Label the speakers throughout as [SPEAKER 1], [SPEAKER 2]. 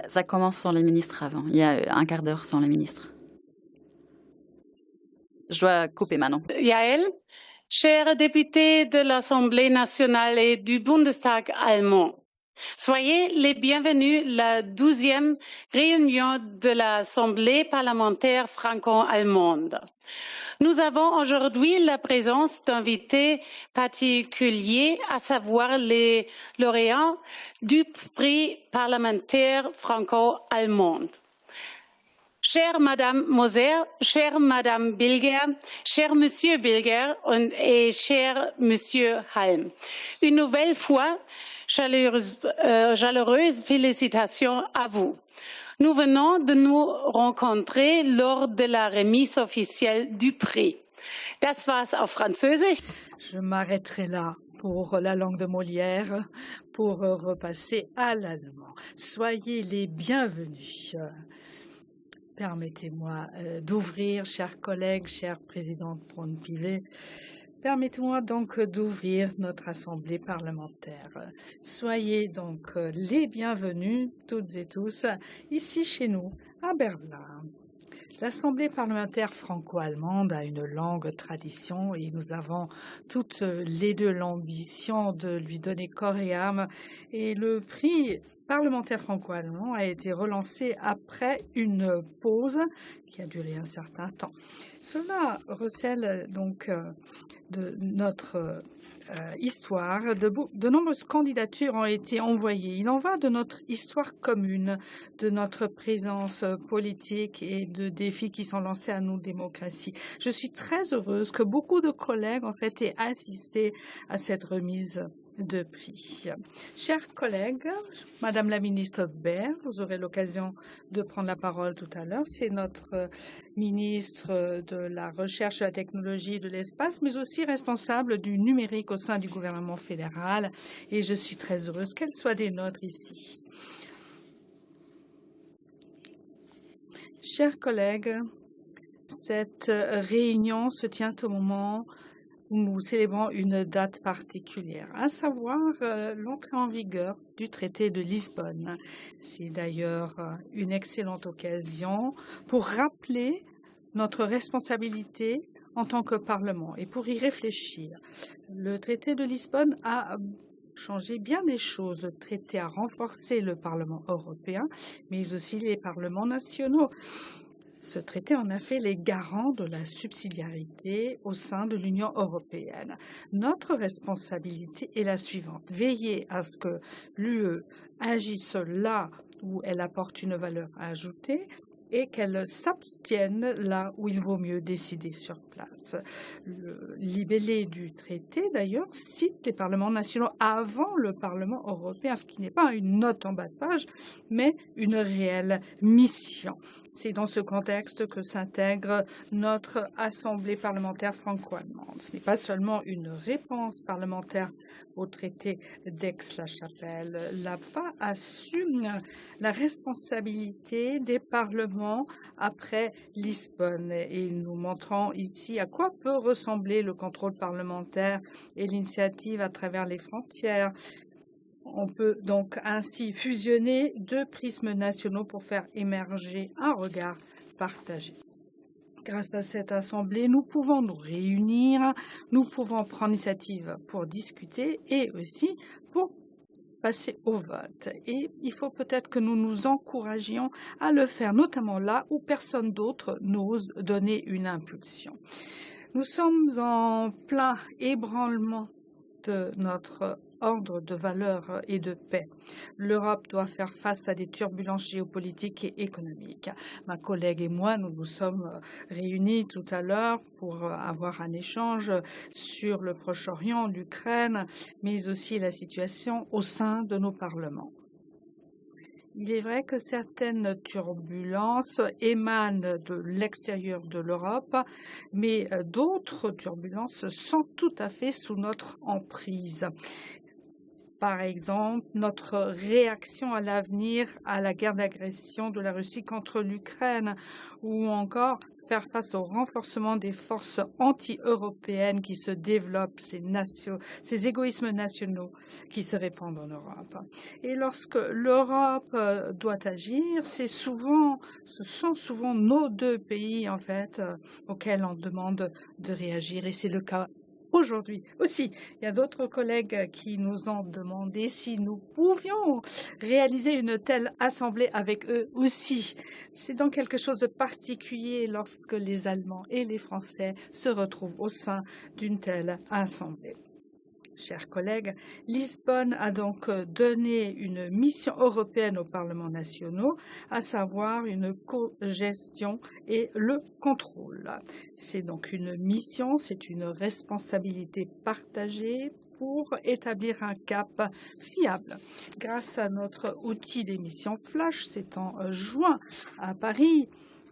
[SPEAKER 1] Ça commence sans les ministres avant. Il y a un quart d'heure sans les ministres. Je dois couper maintenant.
[SPEAKER 2] Yael, chers députés de l'Assemblée nationale et du Bundestag allemand, soyez les bienvenus à la 12e réunion de l'Assemblée parlementaire franco-allemande. Nous avons aujourd'hui la présence d'invités particuliers, à savoir les lauréats du prix parlementaire franco-allemand. Chère Madame Moser, chère Madame Bilger, cher Monsieur Bilger et cher Monsieur Halm, une nouvelle fois, chaleureuse félicitations à vous. Nous venons de nous rencontrer lors de la remise officielle du prix. Das war's auf Französisch.
[SPEAKER 3] Je m'arrêterai là pour la langue de Molière, pour repasser à l'allemand. Soyez les bienvenus. Permettez-moi d'ouvrir, chers collègues, chère présidente Braun-Pivet, permettez-moi donc d'ouvrir notre assemblée parlementaire. Soyez donc les bienvenus, toutes et tous, ici chez nous, à Berlin. L'Assemblée parlementaire franco-allemande a une longue tradition et nous avons toutes les deux l'ambition de lui donner corps et âme. Et le prix parlementaire franco-allemand a été relancé après une pause qui a duré un certain temps. Cela recèle donc de notre histoire. De nombreuses candidatures ont été envoyées. Il en va de notre histoire commune, de notre présence politique et de défis qui sont lancés à nos démocraties. Je suis très heureuse que beaucoup de collègues en fait aient assisté à cette remise de prix. Chers collègues, Madame la ministre Baer, vous aurez l'occasion de prendre la parole tout à l'heure. C'est notre ministre de la Recherche, de la Technologie et de l'Espace, mais aussi responsable du numérique au sein du gouvernement fédéral. Et je suis très heureuse qu'elle soit des nôtres ici. Chers collègues, cette réunion se tient au moment où nous célébrons une date particulière, à savoir l'entrée en vigueur du traité de Lisbonne. C'est d'ailleurs une excellente occasion pour rappeler notre responsabilité en tant que Parlement et pour y réfléchir. Le traité de Lisbonne a changé bien des choses. Le traité a renforcé le Parlement européen, mais aussi les parlements nationaux. Ce traité en a fait les garants de la subsidiarité au sein de l'Union européenne. Notre responsabilité est la suivante: veiller à ce que l'UE agisse là où elle apporte une valeur ajoutée et qu'elle s'abstienne là où il vaut mieux décider sur place. Le libellé du traité, d'ailleurs, cite les parlements nationaux avant le Parlement européen, ce qui n'est pas une note en bas de page, mais une réelle mission. C'est dans ce contexte que s'intègre notre Assemblée parlementaire franco-allemande. Ce n'est pas seulement une réponse parlementaire au traité d'Aix-la-Chapelle. L'APFA assume la responsabilité des parlements après Lisbonne et nous montrons ici à quoi peut ressembler le contrôle parlementaire et l'initiative à travers les frontières. On peut donc ainsi fusionner deux prismes nationaux pour faire émerger un regard partagé. Grâce à cette assemblée, nous pouvons nous réunir, nous pouvons prendre l'initiative pour discuter et aussi pour passer au vote. Et il faut peut-être que nous nous encouragions à le faire, notamment là où personne d'autre n'ose donner une impulsion. Nous sommes en plein ébranlement de notre ordre de valeurs et de paix. L'Europe doit faire face à des turbulences géopolitiques et économiques. Ma collègue et moi, nous nous sommes réunis tout à l'heure pour avoir un échange sur le Proche-Orient, l'Ukraine, mais aussi la situation au sein de nos parlements. Il est vrai que certaines turbulences émanent de l'extérieur de l'Europe, mais d'autres turbulences sont tout à fait sous notre emprise. Par exemple, notre réaction à l'avenir à la guerre d'agression de la Russie contre l'Ukraine, ou encore faire face au renforcement des forces anti-européennes qui se développent, ces égoïsmes nationaux qui se répandent en Europe. Et lorsque l'Europe doit agir, ce sont souvent nos deux pays, en fait, auxquels on demande de réagir. Et c'est le cas aujourd'hui aussi. Il y a d'autres collègues qui nous ont demandé si nous pouvions réaliser une telle assemblée avec eux aussi. C'est donc quelque chose de particulier lorsque les Allemands et les Français se retrouvent au sein d'une telle assemblée. Chers collègues, Lisbonne a donc donné une mission européenne aux parlements nationaux, à savoir une co-gestion et le contrôle. C'est donc une mission, c'est une responsabilité partagée pour établir un cap fiable. Grâce à notre outil d'émission Flash, c'est en juin à Paris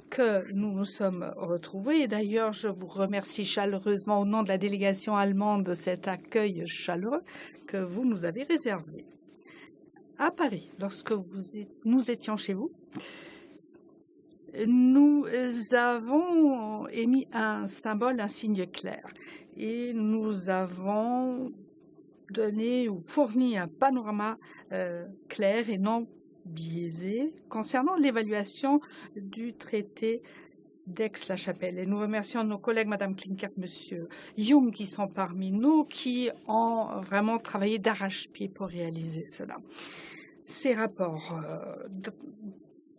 [SPEAKER 3] que nous nous sommes retrouvés. Et d'ailleurs, je vous remercie chaleureusement au nom de la délégation allemande de cet accueil chaleureux que vous nous avez réservé. À Paris, lorsque nous étions chez vous, nous avons émis un symbole, un signe clair. Et nous avons donné ou fourni un panorama clair et non biaisé concernant l'évaluation du traité d'Aix-la-Chapelle. Et nous remercions nos collègues, Mme Klinkert, M. Jung, qui sont parmi nous, qui ont vraiment travaillé d'arrache-pied pour réaliser cela. Ces rapports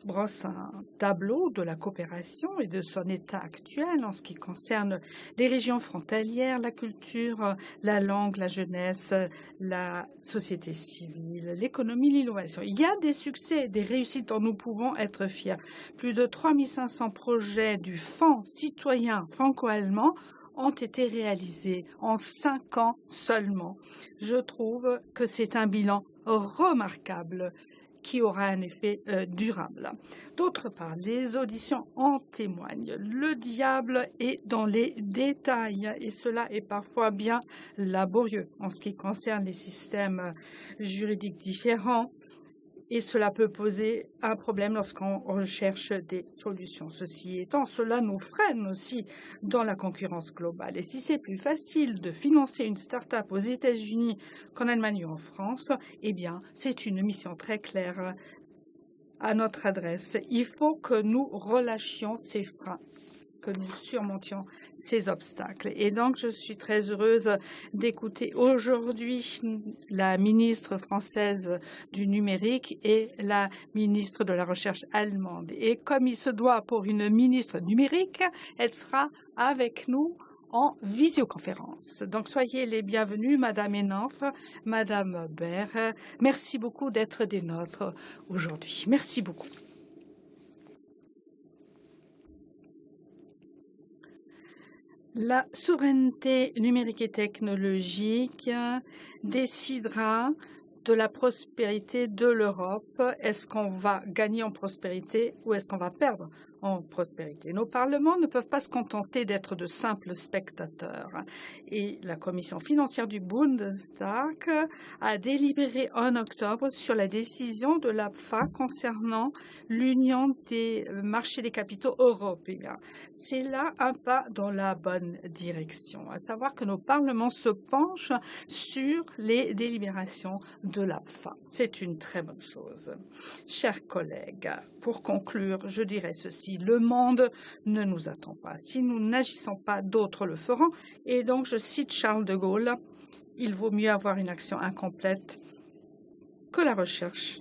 [SPEAKER 3] brosse un tableau de la coopération et de son état actuel en ce qui concerne les régions frontalières, la culture, la langue, la jeunesse, la société civile, l'économie, l'innovation. Il y a des succès, des réussites dont nous pouvons être fiers. Plus de 3500 projets du Fonds citoyen franco-allemand ont été réalisés en 5 ans seulement. Je trouve que c'est un bilan remarquable qui aura un effet durable. D'autre part, les auditions en témoignent. Le diable est dans les détails et cela est parfois bien laborieux en ce qui concerne les systèmes juridiques différents et cela peut poser un problème lorsqu'on recherche des solutions. Ceci étant, cela nous freine aussi dans la concurrence globale. Et si c'est plus facile de financer une start-up aux États-Unis qu'en Allemagne ou en France, eh bien, c'est une mission très claire à notre adresse. Il faut que nous relâchions ces freins, que nous surmontions ces obstacles. Et donc, je suis très heureuse d'écouter aujourd'hui la ministre française du numérique et la ministre de la Recherche allemande. Et comme il se doit pour une ministre numérique, elle sera avec nous en visioconférence. Donc, soyez les bienvenus, Madame Henhoff, Madame Baer. Merci beaucoup d'être des nôtres aujourd'hui. Merci beaucoup. La souveraineté numérique et technologique décidera de la prospérité de l'Europe. Est-ce qu'on va gagner en prospérité ou est-ce qu'on va perdre en prospérité? Nos parlements ne peuvent pas se contenter d'être de simples spectateurs. Et la commission financière du Bundestag a délibéré en octobre sur la décision de l'APFA concernant l'Union des marchés des capitaux européens. C'est là un pas dans la bonne direction, à savoir que nos parlements se penchent sur les délibérations de l'APFA. C'est une très bonne chose. Chers collègues, pour conclure, je dirais ceci. Le monde ne nous attend pas. Si nous n'agissons pas, d'autres le feront. Et donc, je cite Charles de Gaulle, il vaut mieux avoir une action incomplète que la recherche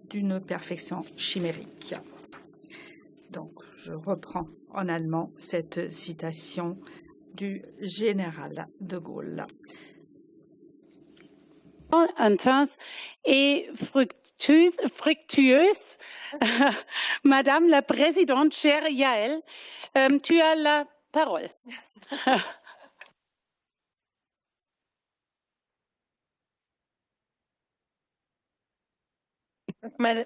[SPEAKER 3] d'une perfection chimérique. Donc, je reprends en allemand cette citation du général de Gaulle.
[SPEAKER 2] Intense et fructueuse. Madame la Présidente, chère Yael, tu as la parole.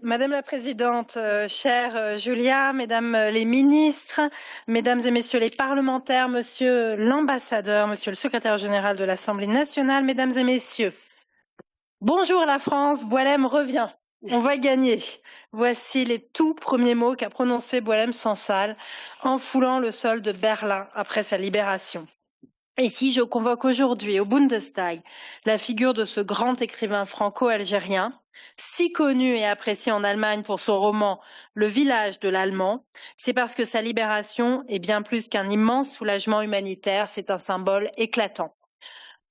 [SPEAKER 4] Madame la Présidente, chère Julia, Mesdames les ministres, Mesdames et Messieurs les parlementaires, Monsieur l'ambassadeur, Monsieur le secrétaire général de l'Assemblée nationale, Mesdames et Messieurs, Bonjour la France, Boualem revient. On va gagner. Voici les tout premiers mots qu'a prononcé Boualem Sansal en foulant le sol de Berlin après sa libération. Et si je convoque aujourd'hui au Bundestag la figure de ce grand écrivain franco-algérien, si connu et apprécié en Allemagne pour son roman Le village de l'Allemand, c'est parce que sa libération est bien plus qu'un immense soulagement humanitaire, c'est un symbole éclatant.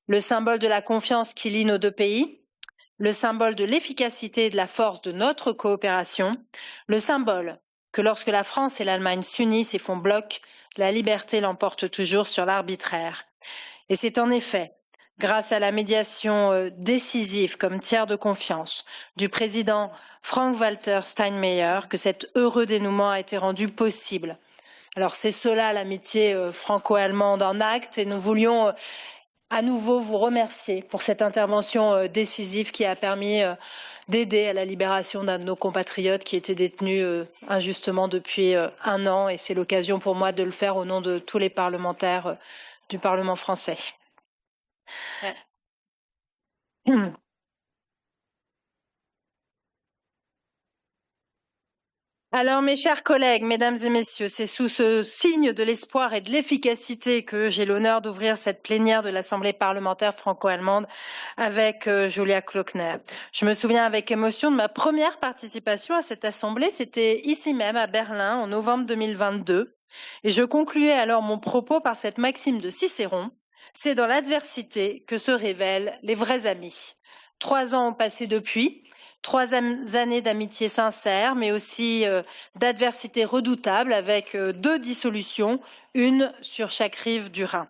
[SPEAKER 4] Le symbole de la confiance qui lie nos deux pays, le symbole de l'efficacité et de la force de notre coopération, le symbole que lorsque la France et l'Allemagne s'unissent et font bloc, la liberté l'emporte toujours sur l'arbitraire. Et c'est en effet grâce à la médiation décisive comme tiers de confiance du président Frank-Walter Steinmeier que cet heureux dénouement a été rendu possible. Alors c'est cela l'amitié franco-allemande en acte et nous voulions à nouveau vous remercier pour cette intervention décisive qui a permis d'aider à la libération d'un de nos compatriotes qui était détenu injustement depuis 1 an et c'est l'occasion pour moi de le faire au nom de tous les parlementaires du Parlement français. Alors, mes chers collègues, mesdames et messieurs, c'est sous ce signe de l'espoir et de l'efficacité que j'ai l'honneur d'ouvrir cette plénière de l'Assemblée parlementaire franco-allemande avec Julia Klöckner. Je me souviens avec émotion de ma première participation à cette assemblée, c'était ici même à Berlin en novembre 2022. Et je concluais alors mon propos par cette maxime de Cicéron, c'est dans l'adversité que se révèlent les vrais amis. 3 ans ont passé depuis. 3 années d'amitié sincère, mais aussi d'adversité redoutable avec 2 dissolutions, une sur chaque rive du Rhin.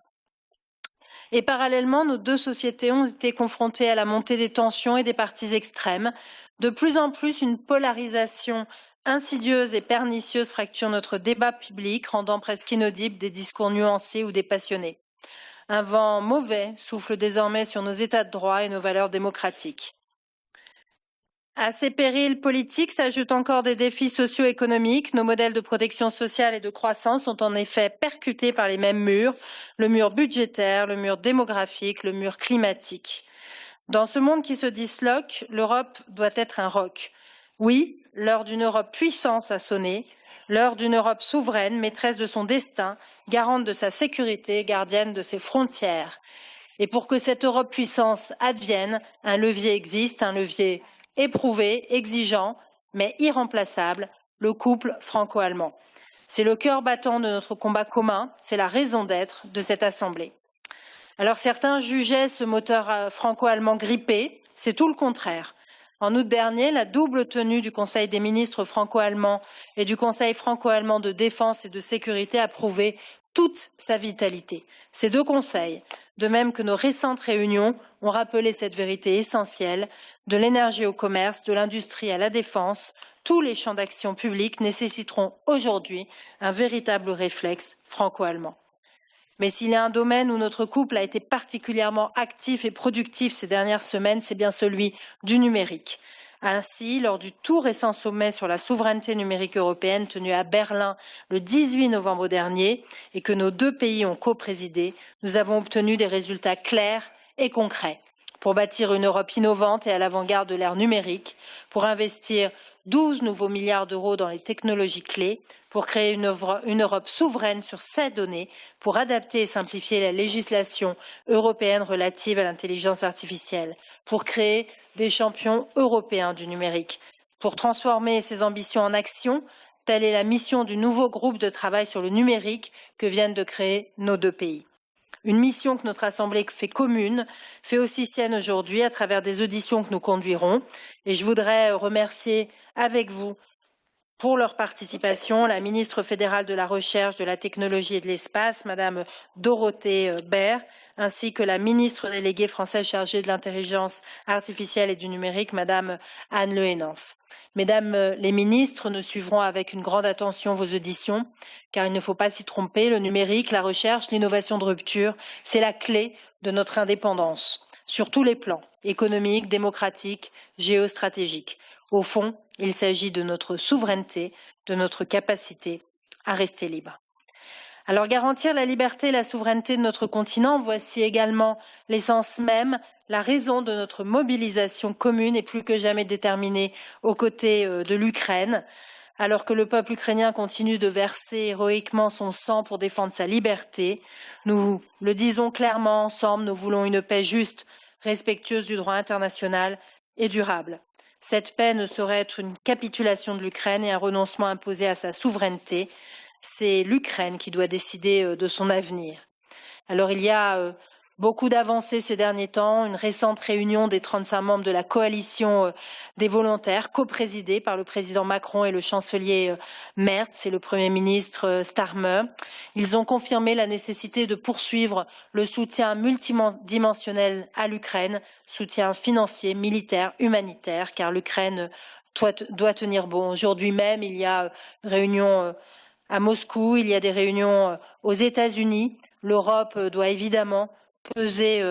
[SPEAKER 4] Et parallèlement, nos 2 sociétés ont été confrontées à la montée des tensions et des partis extrêmes. De plus en plus, une polarisation insidieuse et pernicieuse fracture notre débat public, rendant presque inaudibles des discours nuancés ou dépassionnés. Un vent mauvais souffle désormais sur nos états de droit et nos valeurs démocratiques. À ces périls politiques s'ajoutent encore des défis socio-économiques. Nos modèles de protection sociale et de croissance sont en effet percutés par les mêmes murs, le mur budgétaire, le mur démographique, le mur climatique. Dans ce monde qui se disloque, l'Europe doit être un roc. Oui, l'heure d'une Europe puissance a sonné, l'heure d'une Europe souveraine, maîtresse de son destin, garante de sa sécurité, gardienne de ses frontières. Et pour que cette Europe puissance advienne, un levier existe, un levier éprouvé, exigeant, mais irremplaçable, le couple franco-allemand. C'est le cœur battant de notre combat commun, c'est la raison d'être de cette Assemblée. Alors certains jugeaient ce moteur franco-allemand grippé, c'est tout le contraire. En août dernier, la double tenue du Conseil des ministres franco-allemands et du Conseil franco-allemand de défense et de sécurité a prouvé toute sa vitalité. Ces 2 conseils, de même que nos récentes réunions, ont rappelé cette vérité essentielle, de l'énergie au commerce, de l'industrie à la défense, tous les champs d'action publique nécessiteront aujourd'hui un véritable réflexe franco-allemand. Mais s'il y a un domaine où notre couple a été particulièrement actif et productif ces dernières semaines, c'est bien celui du numérique. Ainsi, lors du tout récent sommet sur la souveraineté numérique européenne tenu à Berlin le 18 novembre dernier et que nos 2 pays ont coprésidé, nous avons obtenu des résultats clairs et concrets pour bâtir une Europe innovante et à l'avant-garde de l'ère numérique, pour investir 12 nouveaux milliards d'euros dans les technologies clés, pour créer une Europe souveraine sur ces données, pour adapter et simplifier la législation européenne relative à l'intelligence artificielle, pour créer des champions européens du numérique, pour transformer ces ambitions en action. Telle est la mission du nouveau groupe de travail sur le numérique que viennent de créer nos 2 pays. Une mission que notre Assemblée fait commune, fait aussi sienne aujourd'hui à travers des auditions que nous conduirons. Et je voudrais remercier avec vous pour leur participation la ministre fédérale de la Recherche, de la Technologie et de l'Espace, Madame Dorothée Baird, ainsi que la ministre déléguée française chargée de l'intelligence artificielle et du numérique, Madame Anne Le Henaf. Mesdames les ministres, nous suivrons avec une grande attention vos auditions, car il ne faut pas s'y tromper, le numérique, la recherche, l'innovation de rupture, c'est la clé de notre indépendance, sur tous les plans, économiques, démocratiques, géostratégiques. Au fond, il s'agit de notre souveraineté, de notre capacité à rester libre. Alors garantir la liberté et la souveraineté de notre continent, voici également l'essence même, la raison de notre mobilisation commune et plus que jamais déterminée aux côtés de l'Ukraine. Alors que le peuple ukrainien continue de verser héroïquement son sang pour défendre sa liberté, nous le disons clairement ensemble, nous voulons une paix juste, respectueuse du droit international et durable. Cette paix ne saurait être une capitulation de l'Ukraine et un renoncement imposé à sa souveraineté. C'est l'Ukraine qui doit décider de son avenir. Alors il y a beaucoup d'avancées ces derniers temps, une récente réunion des 35 membres de la coalition des volontaires, coprésidée par le président Macron et le chancelier Merz et le Premier ministre Starmer. Ils ont confirmé la nécessité de poursuivre le soutien multidimensionnel à l'Ukraine, soutien financier, militaire, humanitaire, car l'Ukraine doit tenir bon. Aujourd'hui même, il y a réunion à Moscou, il y a des réunions aux États-Unis. L'Europe doit évidemment peser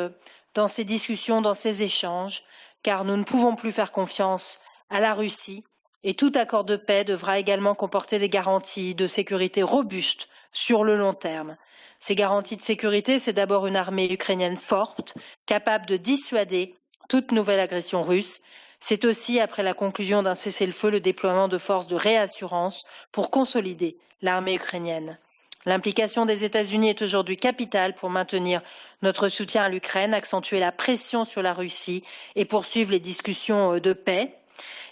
[SPEAKER 4] dans ces discussions, dans ces échanges, car nous ne pouvons plus faire confiance à la Russie et tout accord de paix devra également comporter des garanties de sécurité robustes sur le long terme. Ces garanties de sécurité, c'est d'abord une armée ukrainienne forte, capable de dissuader toute nouvelle agression russe. C'est aussi, après la conclusion d'un cessez-le-feu, le déploiement de forces de réassurance pour consolider l'armée ukrainienne. L'implication des États-Unis est aujourd'hui capitale pour maintenir notre soutien à l'Ukraine, accentuer la pression sur la Russie et poursuivre les discussions de paix.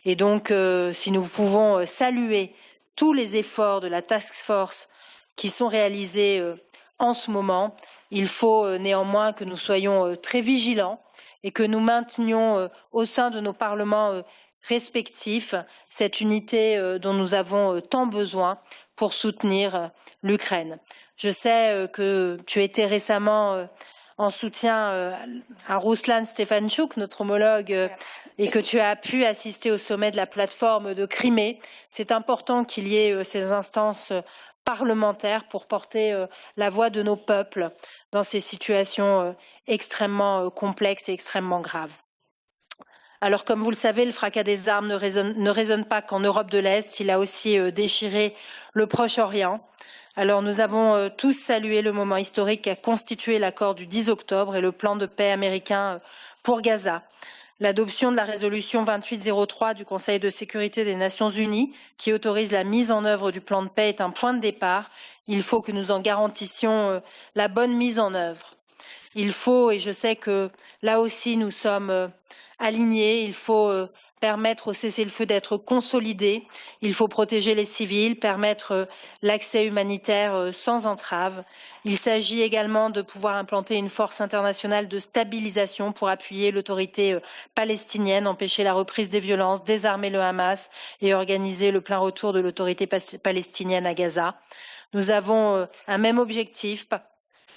[SPEAKER 4] Et donc, si nous pouvons saluer tous les efforts de la task force qui sont réalisés en ce moment, il faut néanmoins que nous soyons très vigilants et que nous maintenions au sein de nos parlements respectifs cette unité dont nous avons tant besoin pour soutenir l'Ukraine. Je sais que tu étais récemment en soutien à Ruslan Stefanchuk, notre homologue, et que tu as pu assister au sommet de la plateforme de Crimée. C'est important qu'il y ait ces instances parlementaires pour porter la voix de nos peuples dans ces situations extrêmement complexes et extrêmement graves. Alors, comme vous le savez, le fracas des armes ne résonne pas qu'en Europe de l'Est, il a aussi déchiré le Proche-Orient. Alors, nous avons tous salué le moment historique qu'a constitué l'accord du 10 octobre et le plan de paix américain pour Gaza. L'adoption de la résolution 2803 du Conseil de sécurité des Nations Unies, qui autorise la mise en œuvre du plan de paix, est un point de départ. Il faut que nous en garantissions la bonne mise en œuvre. Il faut, et je sais que là aussi nous sommes alignés, il faut permettre au cessez-le-feu d'être consolidé, il faut protéger les civils, permettre l'accès humanitaire sans entrave. Il s'agit également de pouvoir implanter une force internationale de stabilisation pour appuyer l'autorité palestinienne, empêcher la reprise des violences, désarmer le Hamas et organiser le plein retour de l'autorité palestinienne à Gaza. Nous avons un même objectif,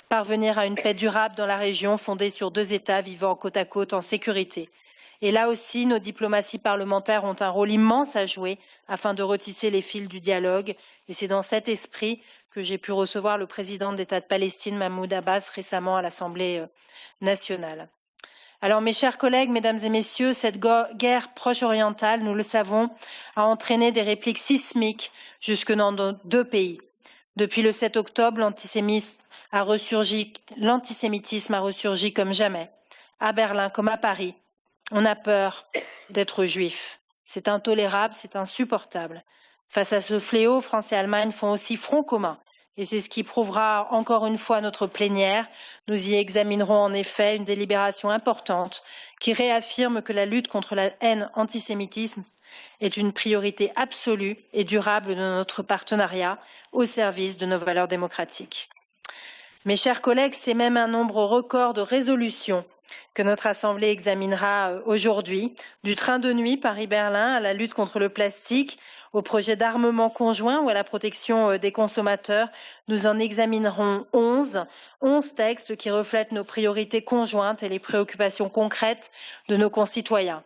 [SPEAKER 4] parvenir à une paix durable dans la région fondée sur 2 États vivant côte à côte en sécurité. Et là aussi, nos diplomaties parlementaires ont un rôle immense à jouer afin de retisser les fils du dialogue. Et c'est dans cet esprit que j'ai pu recevoir le président de l'État de Palestine, Mahmoud Abbas, récemment à l'Assemblée nationale. Alors, mes chers collègues, mesdames et messieurs, cette guerre proche-orientale, nous le savons, a entraîné des répliques sismiques jusque dans nos 2 pays. Depuis le 7 octobre, l'antisémitisme a ressurgi comme jamais, à Berlin comme à Paris. On a peur d'être juif. C'est intolérable, c'est insupportable. Face à ce fléau, France et Allemagne font aussi front commun. Et c'est ce qui prouvera encore une fois notre plénière. Nous y examinerons en effet une délibération importante qui réaffirme que la lutte contre la haine antisémitisme est une priorité absolue et durable de notre partenariat au service de nos valeurs démocratiques. Mes chers collègues, c'est même un nombre record de résolutions que notre Assemblée examinera aujourd'hui, du train de nuit Paris-Berlin à la lutte contre le plastique, au projet d'armement conjoint ou à la protection des consommateurs. Nous en examinerons 11 textes qui reflètent nos priorités conjointes et les préoccupations concrètes de nos concitoyens.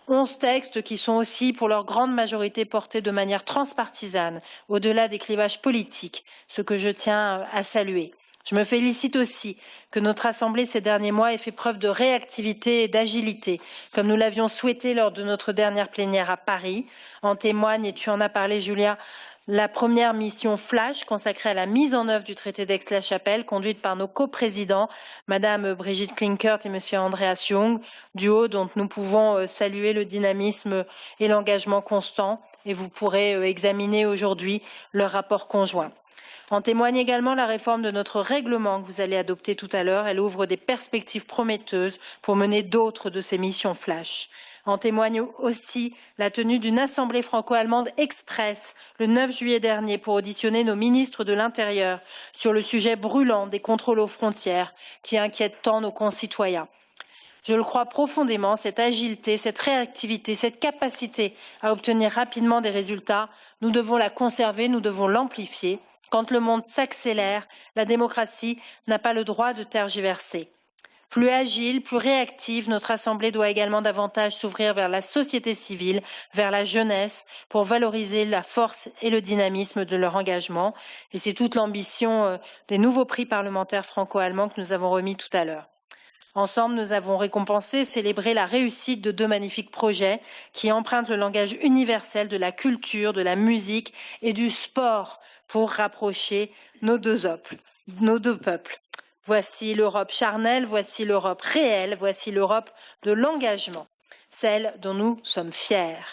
[SPEAKER 4] 11 textes qui sont aussi, pour leur grande majorité, portés de manière transpartisane, au-delà des clivages politiques, ce que je tiens à saluer. Je me félicite aussi que notre Assemblée ces derniers mois ait fait preuve de réactivité et d'agilité, comme nous l'avions souhaité lors de notre dernière plénière à Paris. En témoigne, et tu en as parlé, Julia, La première mission Flash consacrée à la mise en œuvre du traité d'Aix-la-Chapelle, conduite par nos coprésidents, Madame Brigitte Klinkert et Monsieur Andreas Jung, duo dont nous pouvons saluer le dynamisme et l'engagement constant, et vous pourrez examiner aujourd'hui leur rapport conjoint. En témoigne également la réforme de notre règlement que vous allez adopter tout à l'heure. Elle ouvre des perspectives prometteuses pour mener d'autres de ces missions Flash. En témoigne aussi la tenue d'une assemblée franco-allemande express le 9 juillet dernier pour auditionner nos ministres de l'Intérieur sur le sujet brûlant des contrôles aux frontières qui inquiètent tant nos concitoyens. Je le crois profondément, cette agilité, cette réactivité, cette capacité à obtenir rapidement des résultats, nous devons la conserver, nous devons l'amplifier. Quand le monde s'accélère, la démocratie n'a pas le droit de tergiverser. Plus agile, plus réactive, notre Assemblée doit également davantage s'ouvrir vers la société civile, vers la jeunesse, pour valoriser la force et le dynamisme de leur engagement. Et c'est toute l'ambition des nouveaux prix parlementaires franco-allemands que nous avons remis tout à l'heure. Ensemble, nous avons récompensé, célébré la réussite de 2 magnifiques projets qui empruntent le langage universel de la culture, de la musique et du sport pour rapprocher nos deux peuples. Voici l'Europe charnelle, voici l'Europe réelle, voici l'Europe de l'engagement, celle dont nous sommes fiers.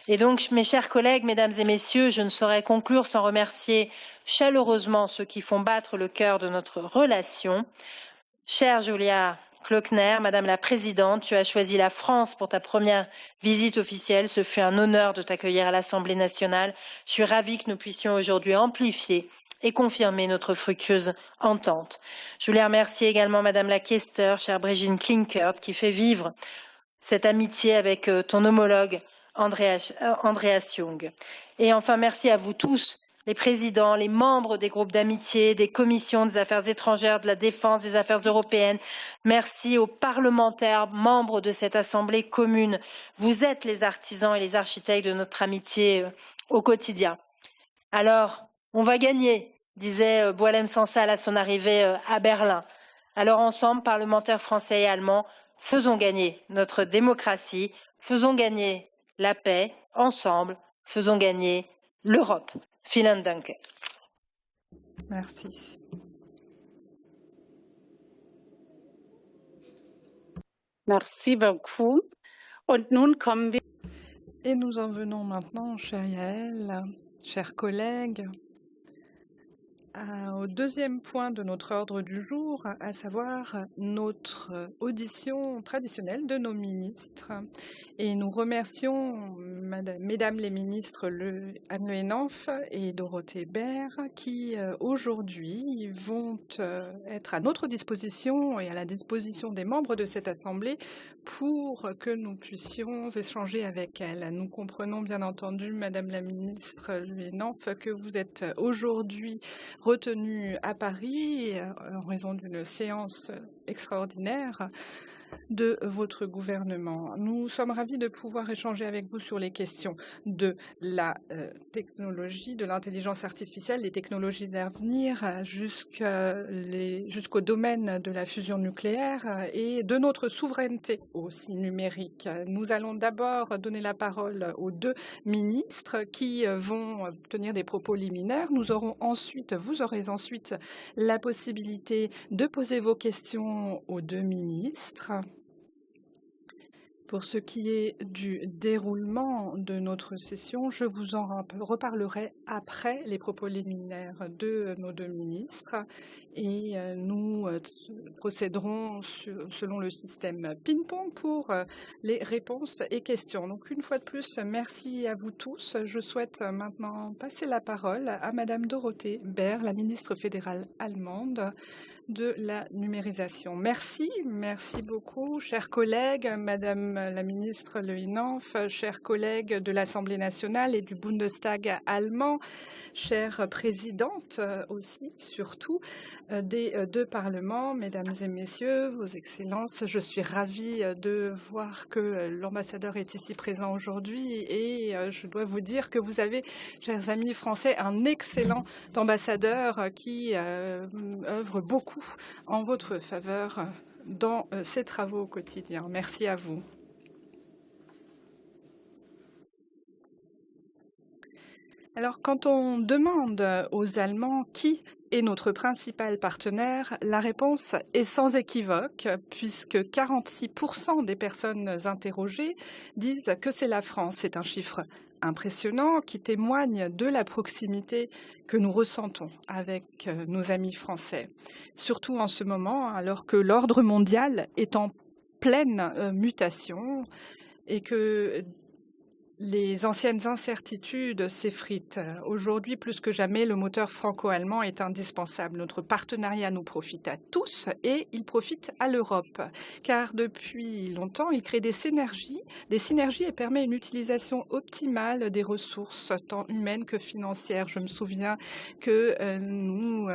[SPEAKER 4] Et donc, mes chers collègues, mesdames et messieurs, je ne saurais conclure sans remercier chaleureusement ceux qui font battre le cœur de notre relation. Chère Julia Klöckner, Madame la Présidente, tu as choisi la France pour ta première visite officielle. Ce fut un honneur de t'accueillir à l'Assemblée nationale. Je suis ravie que nous puissions aujourd'hui amplifier et confirmer notre fructueuse entente. Je voulais remercier également Madame la Quaesteur, chère Brigitte Klinkert, qui fait vivre cette amitié avec ton homologue Andreas Jung. Et enfin, merci à vous tous, les présidents, les membres des groupes d'amitié, des commissions des affaires étrangères, de la défense, des affaires européennes. Merci aux parlementaires, membres de cette assemblée commune. Vous êtes les artisans et les architectes de notre amitié au quotidien. Alors, on va gagner, disait Boualem Sansal à son arrivée à Berlin. Alors ensemble, parlementaires français et allemands, faisons gagner notre démocratie, faisons gagner la paix, ensemble, faisons gagner l'Europe. Vielen Dank.
[SPEAKER 3] Merci.
[SPEAKER 2] Merci beaucoup. Und nun kommen wir.
[SPEAKER 3] Et nous en venons maintenant, chère Yael, chers collègues, au deuxième point de notre ordre du jour, à savoir notre audition traditionnelle de nos ministres. Et nous remercions Mesdames les ministres Anne Le Henaf et Dorothée Baird qui aujourd'hui vont être à notre disposition et à la disposition des membres de cette Assemblée pour que nous puissions échanger avec elles. Nous comprenons bien entendu, Madame la ministre Le Henaf, que vous êtes aujourd'hui retenue à Paris en raison d'une séance extraordinaire de votre gouvernement. Nous sommes ravis de pouvoir échanger avec vous sur les questions de la technologie, de l'intelligence artificielle, les technologies d'avenir jusqu'au domaine de la fusion nucléaire et de notre souveraineté aussi numérique. Nous allons d'abord donner la parole aux 2 ministres qui vont tenir des propos liminaires. Vous aurez ensuite la possibilité de poser vos questions aux 2 ministres. Pour ce qui est du déroulement de notre session, je vous en reparlerai après les propos liminaires de nos 2 ministres et nous procéderons selon le système ping-pong pour les réponses et questions. Donc une fois de plus, merci à vous tous. Je souhaite maintenant passer la parole à Madame Dorothée Baird, la ministre fédérale allemande de la numérisation. Merci beaucoup, chers collègues, Madame la ministre Le Henaf, chers collègues de l'Assemblée nationale et du Bundestag allemand, chères présidentes aussi, surtout, des 2 parlements, mesdames et messieurs, vos excellences, je suis ravie de voir que l'ambassadeur est ici présent aujourd'hui et je dois vous dire que vous avez, chers amis français, un excellent ambassadeur qui œuvre beaucoup en votre faveur dans ses travaux au quotidien. Merci à vous. Alors, quand on demande aux Allemands qui est notre principal partenaire, la réponse est sans équivoque, puisque 46% des personnes interrogées disent que c'est la France. C'est un chiffre impressionnant qui témoigne de la proximité que nous ressentons avec nos amis français. Surtout en ce moment, alors que l'ordre mondial est en pleine mutation et que les anciennes incertitudes s'effritent. Aujourd'hui, plus que jamais, le moteur franco-allemand est indispensable. Notre partenariat nous profite à tous et il profite à l'Europe. Car depuis longtemps, il crée des synergies et permet une utilisation optimale des ressources, tant humaines que financières. Je me souviens que nous,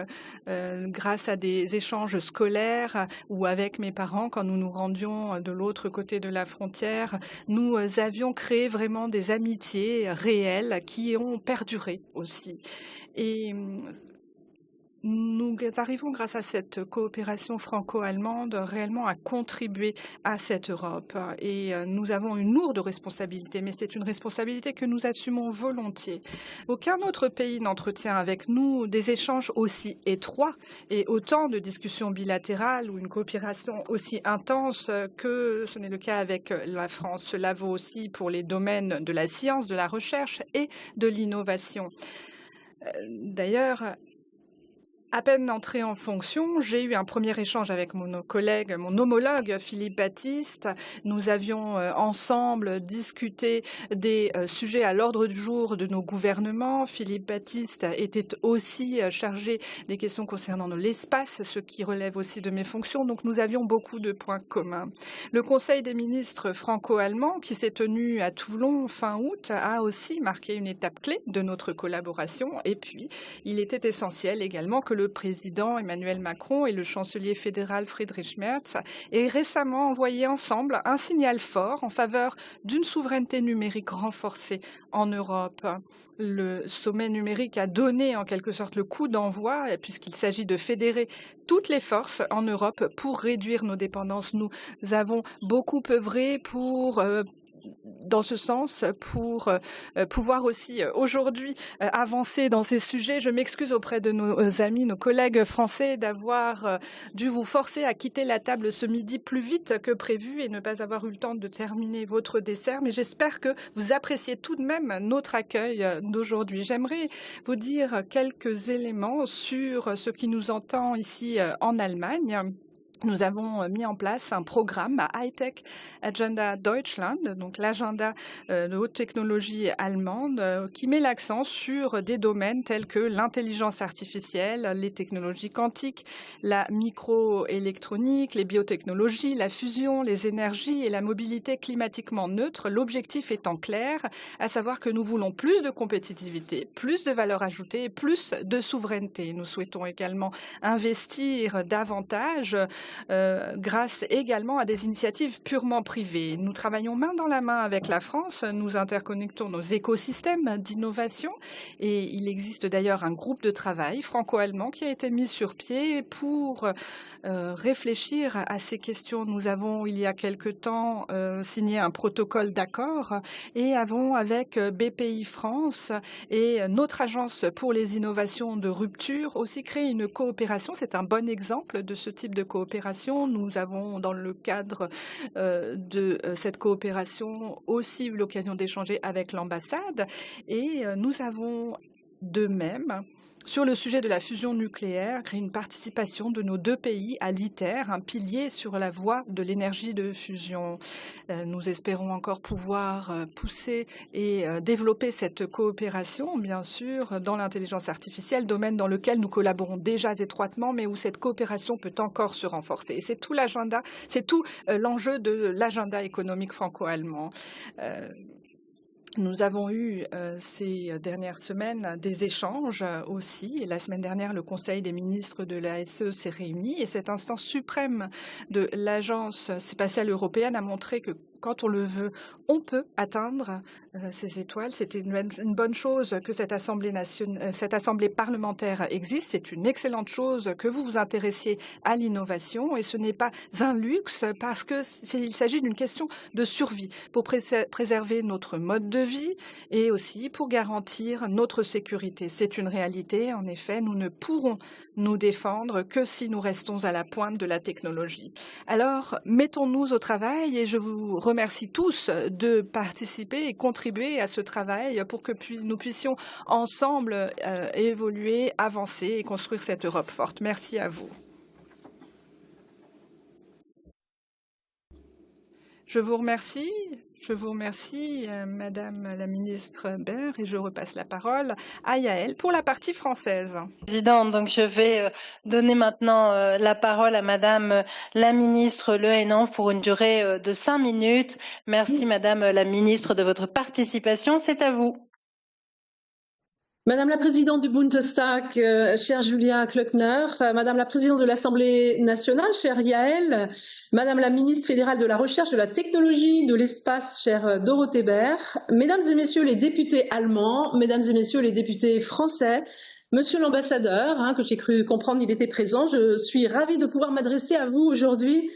[SPEAKER 3] grâce à des échanges scolaires ou avec mes parents, quand nous nous rendions de l'autre côté de la frontière, nous avions créé vraiment des amitiés réelles qui ont perduré aussi. Et nous arrivons, grâce à cette coopération franco-allemande, réellement à contribuer à cette Europe. Et nous avons une lourde responsabilité, mais c'est une responsabilité que nous assumons volontiers. Aucun autre pays n'entretient avec nous des échanges aussi étroits et autant de discussions bilatérales ou une coopération aussi intense que ce n'est le cas avec la France. Cela vaut aussi pour les domaines de la science, de la recherche et de l'innovation. D'ailleurs, à peine entrée en fonction, j'ai eu un premier échange avec mon collègue, mon homologue Philippe Baptiste. Nous avions ensemble discuté des sujets à l'ordre du jour de nos gouvernements. Philippe Baptiste était aussi chargé des questions concernant l'espace, ce qui relève aussi de mes fonctions. Donc nous avions beaucoup de points communs. Le Conseil des ministres franco-allemands, qui s'est tenu à Toulon fin août, a aussi marqué une étape clé de notre collaboration. Et puis, il était essentiel également que le président Emmanuel Macron et le chancelier fédéral Friedrich Merz aient récemment envoyé ensemble un signal fort en faveur d'une souveraineté numérique renforcée en Europe. Le sommet numérique a donné en quelque sorte le coup d'envoi, puisqu'il s'agit de fédérer toutes les forces en Europe pour réduire nos dépendances. Nous avons beaucoup œuvré dans ce sens, pour pouvoir aussi aujourd'hui avancer dans ces sujets. Je m'excuse auprès de nos amis, nos collègues français d'avoir dû vous forcer à quitter la table ce midi plus vite que prévu et ne pas avoir eu le temps de terminer votre dessert, mais j'espère que vous appréciez tout de même notre accueil d'aujourd'hui. J'aimerais vous dire quelques éléments sur ce qui nous entend ici en Allemagne. Nous avons mis en place un programme High-Tech Agenda Deutschland, donc l'agenda de haute technologie allemande, qui met l'accent sur des domaines tels que l'intelligence artificielle, les technologies quantiques, la microélectronique, les biotechnologies, la fusion, les énergies et la mobilité climatiquement neutre. L'objectif étant clair, à savoir que nous voulons plus de compétitivité, plus de valeur ajoutée et plus de souveraineté. Nous souhaitons également investir davantage grâce également à des initiatives purement privées. Nous travaillons main dans la main avec la France, nous interconnectons nos écosystèmes d'innovation et il existe d'ailleurs un groupe de travail franco-allemand qui a été mis sur pied pour réfléchir à ces questions. Nous avons, il y a quelque temps, signé un protocole d'accord et avons, avec BPI France et notre agence pour les innovations de rupture, aussi créé une coopération. C'est un bon exemple de ce type de coopération. Nous avons, dans le cadre de cette coopération, aussi eu l'occasion d'échanger avec l'ambassade et nous avons de même, sur le sujet de la fusion nucléaire, créé une participation de nos deux pays à l'ITER, un pilier sur la voie de l'énergie de fusion. Nous espérons encore pouvoir pousser et développer cette coopération, bien sûr, dans l'intelligence artificielle, domaine dans lequel nous collaborons déjà étroitement, mais où cette coopération peut encore se renforcer. Et c'est tout l'agenda, c'est tout l'enjeu de l'agenda économique franco-allemand. Nous avons eu ces dernières semaines des échanges aussi. Et la semaine dernière, le Conseil des ministres de l'ASE s'est réuni et cette instance suprême de l'Agence spatiale européenne a montré que quand on le veut, on peut atteindre ces étoiles. C'était une bonne chose que cette assemblée parlementaire existe. C'est une excellente chose que vous vous intéressiez à l'innovation et ce n'est pas un luxe parce qu'il s'agit d'une question de survie pour préserver notre mode de vie et aussi pour garantir notre sécurité. C'est une réalité. En effet, nous ne pourrons nous défendre que si nous restons à la pointe de la technologie. Alors, mettons-nous au travail et je vous remercie tous de participer et contribuer à ce travail pour que nous puissions ensemble évoluer, avancer et construire cette Europe forte. Merci à vous. Je vous remercie. Madame la ministre Baer, et je repasse la parole à Yael pour la partie française.
[SPEAKER 4] Présidente, donc je vais donner maintenant la parole à Madame la ministre Le Hennan pour une durée de 5 minutes. Merci Madame la ministre de votre participation, c'est à vous.
[SPEAKER 5] Madame la présidente du Bundestag, chère Julia Klöckner, Madame la présidente de l'Assemblée nationale, chère Yael, Madame la ministre fédérale de la Recherche, de la Technologie, de l'Espace, chère Dorothée Baer, Mesdames et Messieurs les députés allemands, Mesdames et Messieurs les députés français, Monsieur l'ambassadeur, que j'ai cru comprendre il était présent, je suis ravie de pouvoir m'adresser à vous aujourd'hui,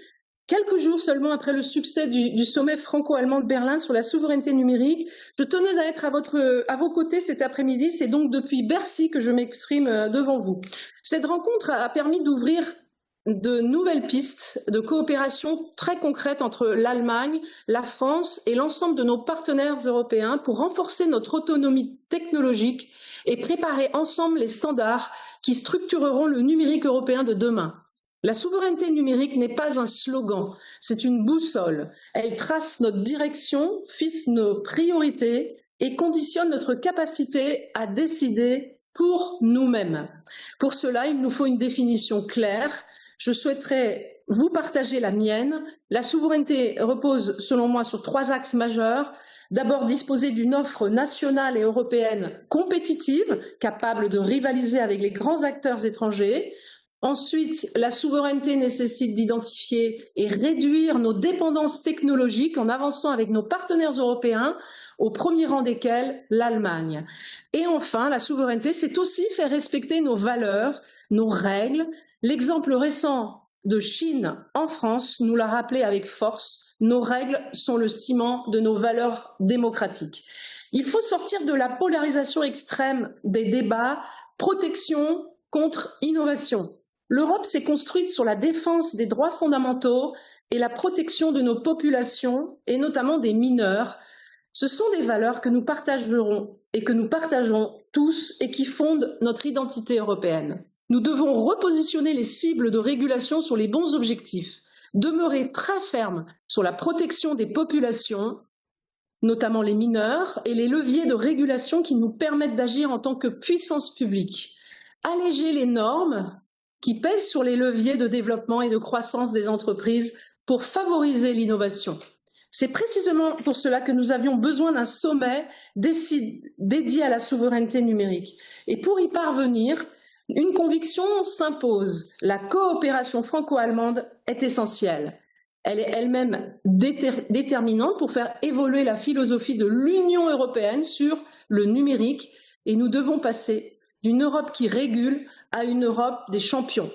[SPEAKER 5] quelques jours seulement après le succès du sommet franco-allemand de Berlin sur la souveraineté numérique. Je tenais à être à vos côtés cet après-midi. C'est donc depuis Bercy que je m'exprime devant vous. Cette rencontre a permis d'ouvrir de nouvelles pistes de coopération très concrètes entre l'Allemagne, la France et l'ensemble de nos partenaires européens pour renforcer notre autonomie technologique et préparer ensemble les standards qui structureront le numérique européen de demain. La souveraineté numérique n'est pas un slogan, c'est une boussole. Elle trace notre direction, fixe nos priorités et conditionne notre capacité à décider pour nous-mêmes. Pour cela, il nous faut une définition claire. Je souhaiterais vous partager la mienne. La souveraineté repose, selon moi, sur 3 axes majeurs. D'abord, disposer d'une offre nationale et européenne compétitive, capable de rivaliser avec les grands acteurs étrangers. Ensuite, la souveraineté nécessite d'identifier et réduire nos dépendances technologiques en avançant avec nos partenaires européens, au premier rang desquels l'Allemagne. Et enfin, la souveraineté, c'est aussi faire respecter nos valeurs, nos règles. L'exemple récent de Chine en France nous l'a rappelé avec force. Nos règles sont le ciment de nos valeurs démocratiques. Il faut sortir de la polarisation extrême des débats, protection contre innovation. L'Europe s'est construite sur la défense des droits fondamentaux et la protection de nos populations, et notamment des mineurs. Ce sont des valeurs que nous partagerons et que nous partageons tous et qui fondent notre identité européenne. Nous devons repositionner les cibles de régulation sur les bons objectifs, demeurer très fermes sur la protection des populations, notamment les mineurs, et les leviers de régulation qui nous permettent d'agir en tant que puissance publique. Alléger les normes qui pèsent sur les leviers de développement et de croissance des entreprises pour favoriser l'innovation. C'est précisément pour cela que nous avions besoin d'un sommet dédié à la souveraineté numérique. Et pour y parvenir, une conviction s'impose. La coopération franco-allemande est essentielle. Elle est elle-même déterminante pour faire évoluer la philosophie de l'Union européenne sur le numérique et nous devons passer d'une Europe qui régule à une Europe des champions.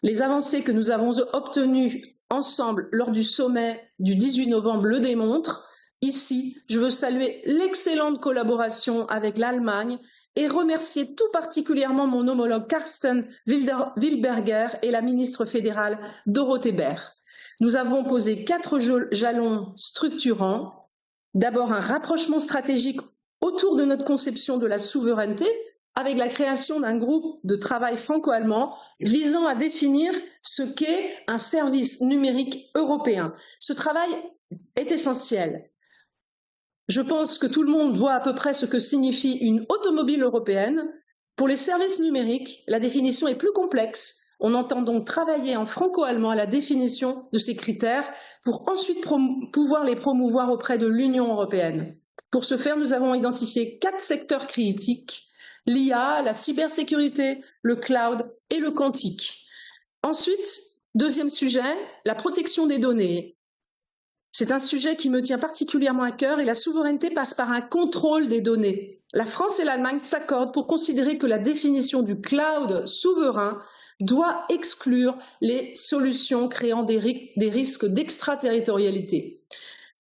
[SPEAKER 5] Les avancées que nous avons obtenues ensemble lors du sommet du 18 novembre le démontrent. Ici, je veux saluer l'excellente collaboration avec l'Allemagne et remercier tout particulièrement mon homologue Carsten Wilberger et la ministre fédérale Dorothée Baer. Nous avons posé 4 jalons structurants. D'abord, un rapprochement stratégique autour de notre conception de la souveraineté, avec la création d'un groupe de travail franco-allemand visant à définir ce qu'est un service numérique européen. Ce travail est essentiel. Je pense que tout le monde voit à peu près ce que signifie une automobile européenne. Pour les services numériques, la définition est plus complexe. On entend donc travailler en franco-allemand à la définition de ces critères pour ensuite pouvoir les promouvoir auprès de l'Union européenne. Pour ce faire, nous avons identifié 4 secteurs critiques: l'IA, la cybersécurité, le cloud et le quantique. Ensuite, deuxième sujet, la protection des données. C'est un sujet qui me tient particulièrement à cœur et la souveraineté passe par un contrôle des données. La France et l'Allemagne s'accordent pour considérer que la définition du cloud souverain doit exclure les solutions créant des risques d'extraterritorialité.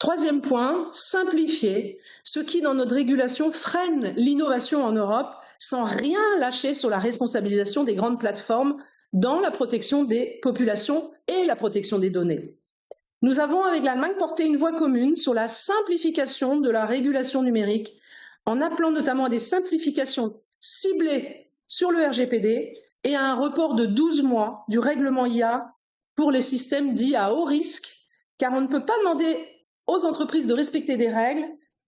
[SPEAKER 5] Troisième point, simplifier ce qui, dans notre régulation, freine l'innovation en Europe sans rien lâcher sur la responsabilisation des grandes plateformes dans la protection des populations et la protection des données. Nous avons, avec l'Allemagne, porté une voie commune sur la simplification de la régulation numérique, en appelant notamment à des simplifications ciblées sur le RGPD et à un report de 12 mois du règlement IA pour les systèmes dits à haut risque, car on ne peut pas demander aux entreprises de respecter des règles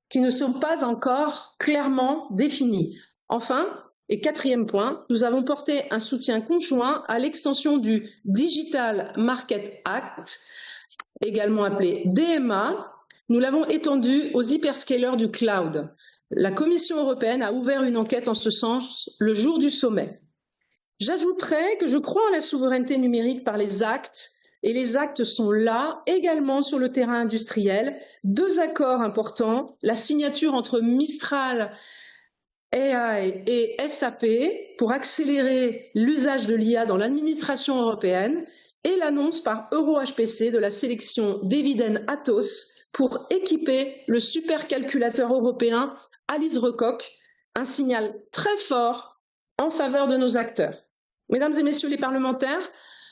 [SPEAKER 5] qui ne sont pas encore clairement définies. Enfin, et quatrième point, nous avons porté un soutien conjoint à l'extension du Digital Market Act, également appelé DMA. Nous l'avons étendu aux hyperscalers du cloud. La Commission européenne a ouvert une enquête en ce sens le jour du sommet. J'ajouterai que je crois en la souveraineté numérique par les actes, et les actes sont là également sur le terrain industriel. 2 accords importants, la signature entre Mistral AI et SAP pour accélérer l'usage de l'IA dans l'administration européenne et l'annonce par EuroHPC de la sélection d'Eviden Atos pour équiper le supercalculateur européen Alice Recoq, un signal très fort en faveur de nos acteurs. Mesdames et messieurs les parlementaires,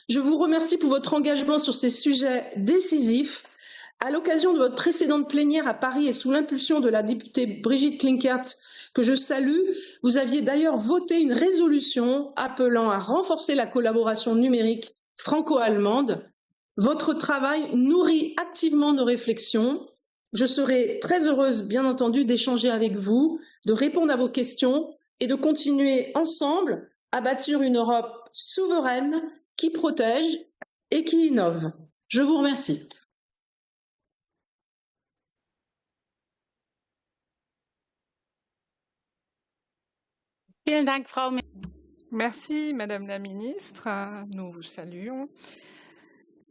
[SPEAKER 5] je vous remercie pour votre engagement sur ces sujets décisifs. À l'occasion de votre précédente plénière à Paris et sous l'impulsion de la députée Brigitte Klinkert, que je salue, vous aviez d'ailleurs voté une résolution appelant à renforcer la collaboration numérique franco-allemande. Votre travail nourrit activement nos réflexions. Je serai très heureuse, bien entendu, d'échanger avec vous, de répondre à vos questions et de continuer ensemble à bâtir une Europe souveraine qui protège et qui innove. Je vous remercie.
[SPEAKER 6] Merci, Madame la Ministre. Nous vous saluons.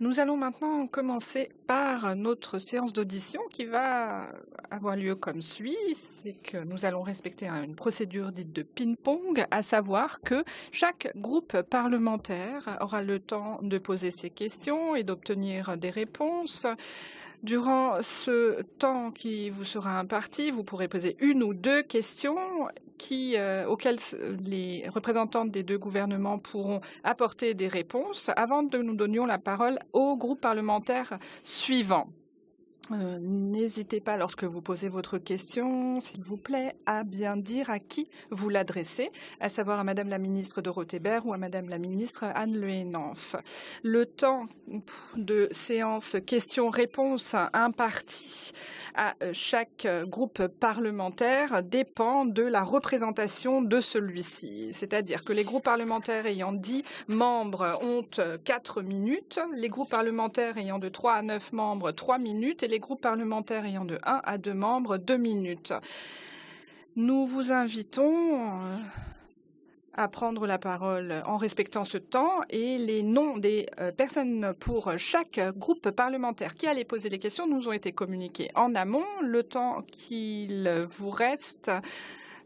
[SPEAKER 6] Nous allons maintenant commencer par notre séance d'audition qui va avoir lieu comme suit. C'est que nous allons respecter une procédure dite de ping-pong, à savoir que chaque groupe parlementaire aura le temps de poser ses questions et d'obtenir des réponses. Durant ce temps qui vous sera imparti, vous pourrez poser 1 ou 2 questions auxquelles les représentants des 2 gouvernements pourront apporter des réponses avant que nous donnions la parole au groupe parlementaire suivant. N'hésitez pas, lorsque vous posez votre question, s'il vous plaît, à bien dire à qui vous l'adressez, à savoir à Madame la ministre Dorothée Bert ou à Madame la ministre Anne Le Henanff. Le temps de séance questions-réponses imparti à chaque groupe parlementaire dépend de la représentation de celui-ci. C'est-à-dire que les groupes parlementaires ayant 10 membres ont 4 minutes, les groupes parlementaires ayant de 3 à 9 membres 3 minutes et les groupes parlementaires ayant de 1 à 2 membres 2 minutes. Nous vous invitons à prendre la parole en respectant ce temps et les noms des personnes pour chaque groupe parlementaire qui allait poser les questions nous ont été communiqués en amont. Le temps qu'il vous reste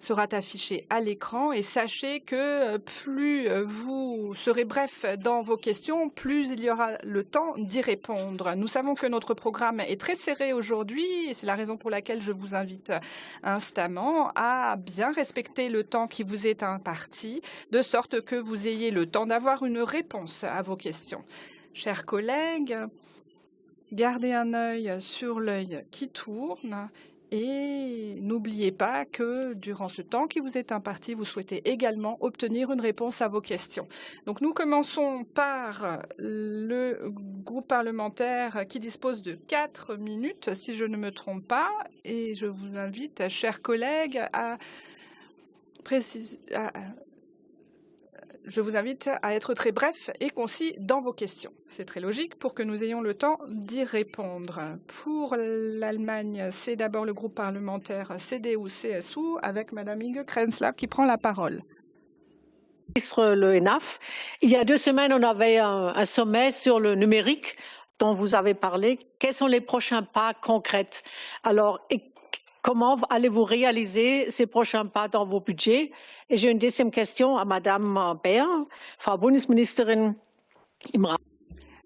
[SPEAKER 6] sera affiché à l'écran et sachez que plus vous serez bref dans vos questions, plus il y aura le temps d'y répondre. Nous savons que notre programme est très serré aujourd'hui et c'est la raison pour laquelle je vous invite instamment à bien respecter le temps qui vous est imparti, de sorte que vous ayez le temps d'avoir une réponse à vos questions. Chers collègues, gardez un œil sur l'œil qui tourne. Et n'oubliez pas que durant ce temps qui vous est imparti, vous souhaitez également obtenir une réponse à vos questions. Donc nous commençons par le groupe parlementaire qui dispose de 4 minutes, si je ne me trompe pas. Et je vous invite, chers collègues, je vous invite à être très bref et concis dans vos questions. C'est très logique pour que nous ayons le temps d'y répondre. Pour l'Allemagne, c'est d'abord le groupe parlementaire CDU-CSU avec Madame Inge Krenzler qui prend la parole.
[SPEAKER 7] Ministre Le Henanff, il y a 2 semaines, on avait un sommet sur le numérique dont vous avez parlé, quels sont les prochains pas concrets? Alors, comment allez-vous réaliser ces prochains pas dans vos budgets? Et j'ai une deuxième question à Madame Baer, Frau Bundesministerin im Rat.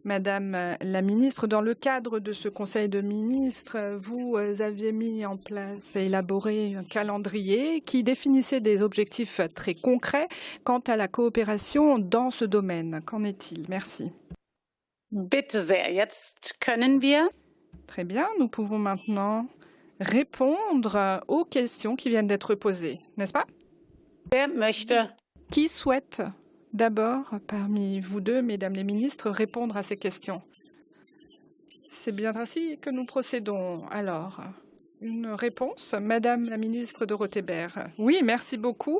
[SPEAKER 6] Madame la ministre, dans le cadre de ce Conseil de ministres, vous aviez mis en place et élaboré un calendrier qui définissait des objectifs très concrets quant à la coopération dans ce domaine. Qu'en est-il? Merci.
[SPEAKER 2] Bitte sehr. Jetzt können wir.
[SPEAKER 6] Très bien, nous pouvons maintenant répondre aux questions qui viennent d'être posées, n'est-ce pas?
[SPEAKER 2] Wer möchte?
[SPEAKER 6] Qui souhaite d'abord, parmi vous deux, mesdames les ministres, répondre à ces questions? C'est bien ainsi que nous procédons. Alors, une réponse, Madame la ministre Dorothée Baer. Oui, merci beaucoup.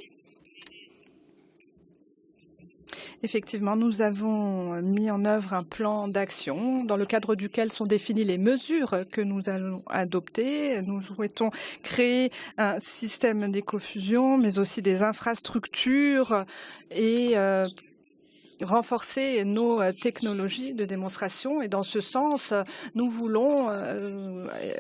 [SPEAKER 6] Effectivement, nous avons mis en œuvre un plan d'action dans le cadre duquel sont définies les mesures que nous allons adopter. Nous souhaitons créer un système d'écofusion, mais aussi des infrastructures et renforcer nos technologies de démonstration. Et dans ce sens, nous voulons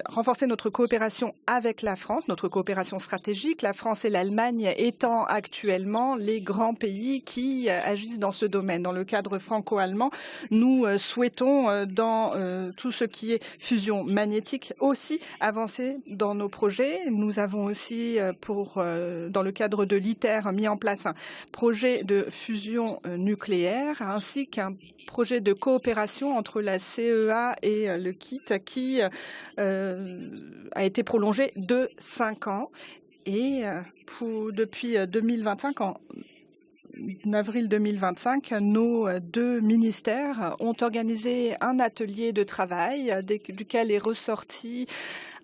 [SPEAKER 6] renforcer notre coopération avec la France, notre coopération stratégique, la France et l'Allemagne étant actuellement les grands pays qui agissent dans ce domaine. Dans le cadre franco-allemand, nous souhaitons, dans tout ce qui est fusion magnétique, aussi avancer dans nos projets. Nous avons aussi, dans le cadre de l'ITER, mis en place un projet de fusion nucléaire, ainsi qu'un projet de coopération entre la CEA et le KIT qui a été prolongé de 5 ans. Et depuis 2025, en avril 2025, nos deux ministères ont organisé un atelier de travail duquel est ressorti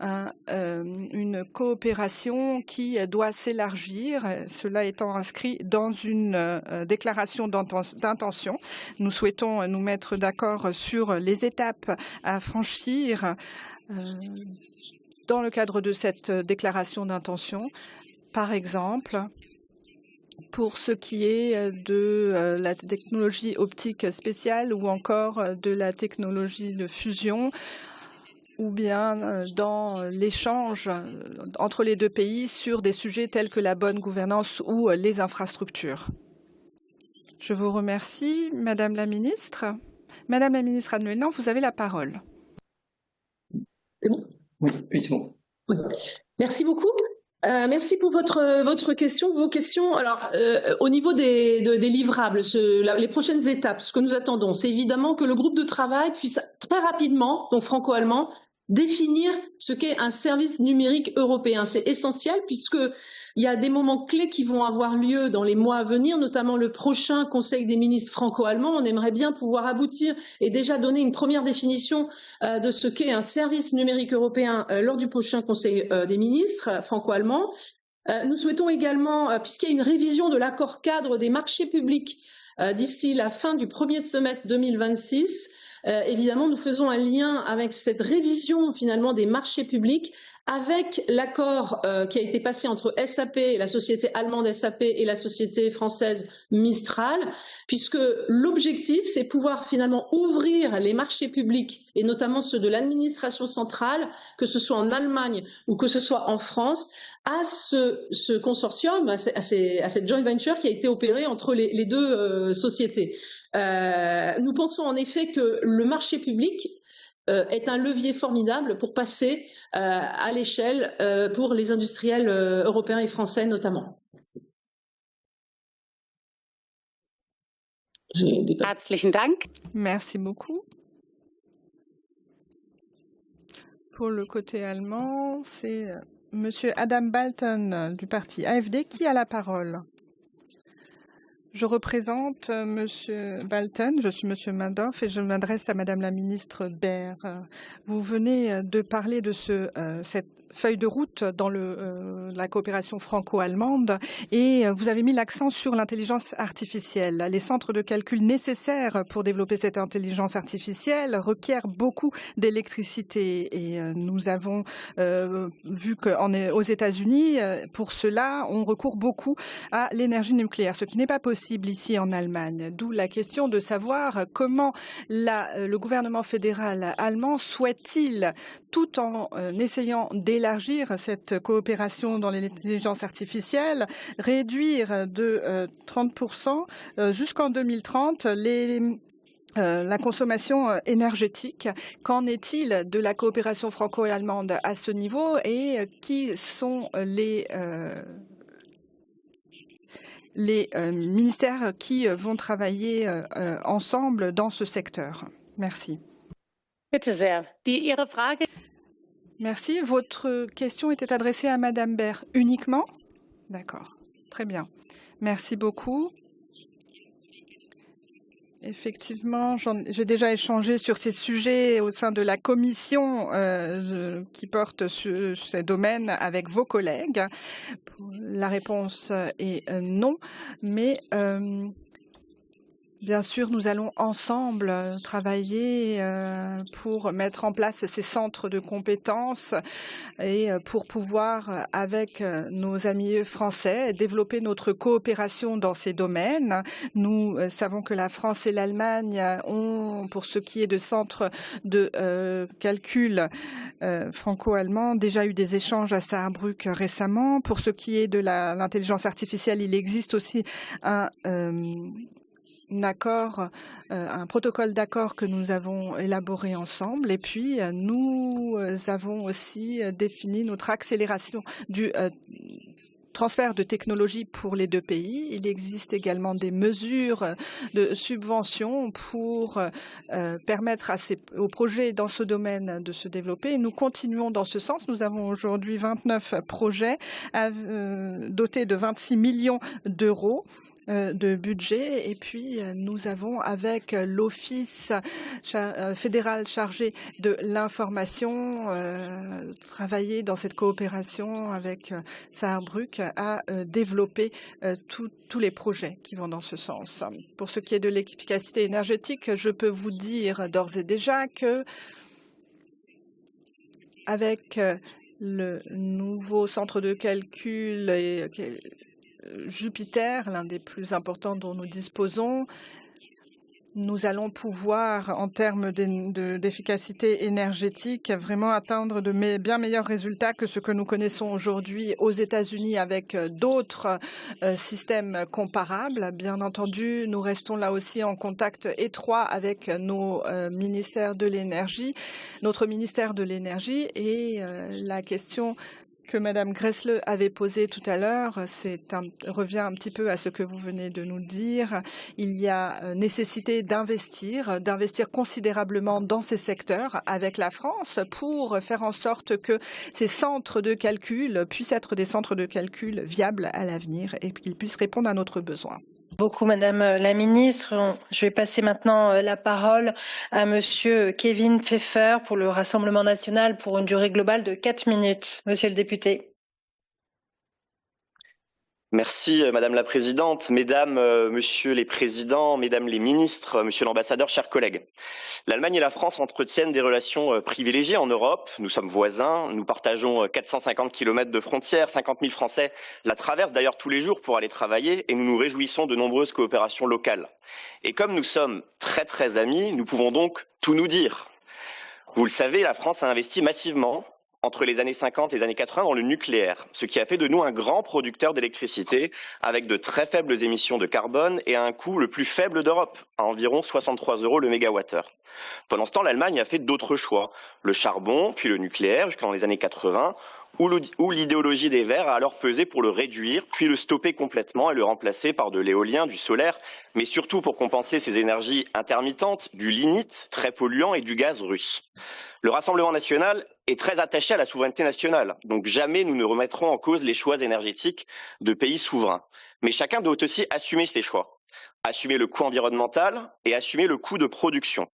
[SPEAKER 6] une coopération qui doit s'élargir, cela étant inscrit dans une déclaration d'intention. Nous souhaitons nous mettre d'accord sur les étapes à franchir dans le cadre de cette déclaration d'intention. Par exemple, pour ce qui est de la technologie optique spéciale ou encore de la technologie de fusion, ou bien dans l'échange entre les deux pays sur des sujets tels que la bonne gouvernance ou les infrastructures. Je vous remercie, Madame la ministre. Madame la ministre Anne-Lénan, vous avez la parole.
[SPEAKER 5] C'est bon?
[SPEAKER 8] Oui, c'est bon.
[SPEAKER 5] Oui. Merci beaucoup. Merci pour vos questions. Alors, au niveau des livrables, les prochaines étapes, ce que nous attendons, c'est évidemment que le groupe de travail puisse très rapidement, donc franco-allemand, définir ce qu'est un service numérique européen. C'est essentiel puisqu'il y a des moments clés qui vont avoir lieu dans les mois à venir, notamment le prochain Conseil des ministres franco-allemand. On aimerait bien pouvoir aboutir et déjà donner une première définition de ce qu'est un service numérique européen lors du prochain Conseil des ministres franco-allemands. Nous souhaitons également, puisqu'il y a une révision de l'accord cadre des marchés publics d'ici la fin du premier semestre 2026, évidemment, nous faisons un lien avec cette révision finalement des marchés publics avec l'accord qui a été passé entre SAP, la société allemande SAP et la société française Mistral, puisque l'objectif, c'est pouvoir finalement ouvrir les marchés publics et notamment ceux de l'administration centrale, que ce soit en Allemagne ou que ce soit en France, à ce consortium, à cette joint venture qui a été opérée entre les deux sociétés. Nous pensons en effet que le marché public est un levier formidable pour passer à l'échelle pour les industriels européens et français notamment.
[SPEAKER 2] Herzlichen Dank.
[SPEAKER 6] Merci beaucoup. Pour le côté allemand, c'est Monsieur Adam Balton du parti AfD qui a la parole. Je représente Monsieur Balton, je suis Monsieur Mandorf et je m'adresse à Madame la ministre Baer. Vous venez de parler de cette feuille de route dans la coopération franco-allemande et vous avez mis l'accent sur l'intelligence artificielle. Les centres de calcul nécessaires pour développer cette intelligence artificielle requièrent beaucoup d'électricité et nous avons vu qu'aux États-Unis, pour cela, on recourt beaucoup à l'énergie nucléaire, ce qui n'est pas possible ici en Allemagne. D'où la question de savoir comment le gouvernement fédéral allemand souhaite-t-il, tout en essayant d'élargir cette coopération dans l'intelligence artificielle, réduire de 30% jusqu'en 2030 la consommation énergétique. Qu'en est-il de la coopération franco-allemande à ce niveau et qui sont les ministères qui vont travailler ensemble dans ce secteur? Merci.
[SPEAKER 2] Bitte sehr. Ihre Frage.
[SPEAKER 6] Merci. Votre question était adressée à Madame Baer uniquement? D'accord. Très bien. Merci beaucoup. Effectivement, j'ai déjà échangé sur ces sujets au sein de la commission qui porte sur ces domaines avec vos collègues. La réponse est non, mais bien sûr, nous allons ensemble travailler pour mettre en place ces centres de compétences et pour pouvoir, avec nos amis français, développer notre coopération dans ces domaines. Nous savons que la France et l'Allemagne ont, pour ce qui est de centres de calcul franco-allemands, déjà eu des échanges à Saarbrück récemment. Pour ce qui est de l'intelligence artificielle, il existe aussi un protocole d'accord que nous avons élaboré ensemble. Et puis, nous avons aussi défini notre accélération du transfert de technologie pour les deux pays. Il existe également des mesures de subvention pour permettre aux projets dans ce domaine de se développer. Et nous continuons dans ce sens. Nous avons aujourd'hui 29 projets dotés de 26 millions d'euros de budget. Et puis, nous avons, avec l'Office fédéral chargé de l'information, travaillé dans cette coopération avec Saarbrück à développer tous les projets qui vont dans ce sens. Pour ce qui est de l'efficacité énergétique, je peux vous dire d'ores et déjà que avec le nouveau centre de calcul Jupiter, l'un des plus importants dont nous disposons, nous allons pouvoir, en termes d'efficacité énergétique, vraiment atteindre de bien meilleurs résultats que ce que nous connaissons aujourd'hui aux États-Unis avec d'autres systèmes comparables. Bien entendu, nous restons là aussi en contact étroit avec nos ministères de l'énergie, notre ministère de l'énergie, et la question que Madame Gressle avait posé tout à l'heure, revient un petit peu à ce que vous venez de nous dire. Il y a nécessité d'investir considérablement dans ces secteurs avec la France pour faire en sorte que ces centres de calcul puissent être des centres de calcul viables à l'avenir et qu'ils puissent répondre à notre besoin.
[SPEAKER 4] Beaucoup, Madame la Ministre. Je vais passer maintenant la parole à Monsieur Kevin Pfeffer pour le Rassemblement national pour une durée globale de 4 minutes. Monsieur le député.
[SPEAKER 8] Merci Madame la Présidente, Mesdames, Messieurs les Présidents, Mesdames les Ministres, Monsieur l'Ambassadeur, chers collègues. L'Allemagne et la France entretiennent des relations privilégiées en Europe. Nous sommes voisins, nous partageons 450 km de frontières, 50 000 Français la traversent d'ailleurs tous les jours pour aller travailler et nous nous réjouissons de nombreuses coopérations locales. Et comme nous sommes très amis, nous pouvons donc tout nous dire. Vous le savez, la France a investi massivement entre les années 50 et les années 80 dans le nucléaire, ce qui a fait de nous un grand producteur d'électricité avec de très faibles émissions de carbone et à un coût le plus faible d'Europe, à environ 63 € le mégawattheure. Pendant ce temps, l'Allemagne a fait d'autres choix, le charbon, puis le nucléaire jusqu'en les années 80, où l'idéologie des Verts a alors pesé pour le réduire, puis le stopper complètement et le remplacer par de l'éolien, du solaire, mais surtout pour compenser ces énergies intermittentes, du lignite, très polluant, et du gaz russe. Le Rassemblement national est très attaché à la souveraineté nationale, donc jamais nous ne remettrons en cause les choix énergétiques de pays souverains. Mais chacun doit aussi assumer ses choix. Assumer le coût environnemental et assumer le coût de production.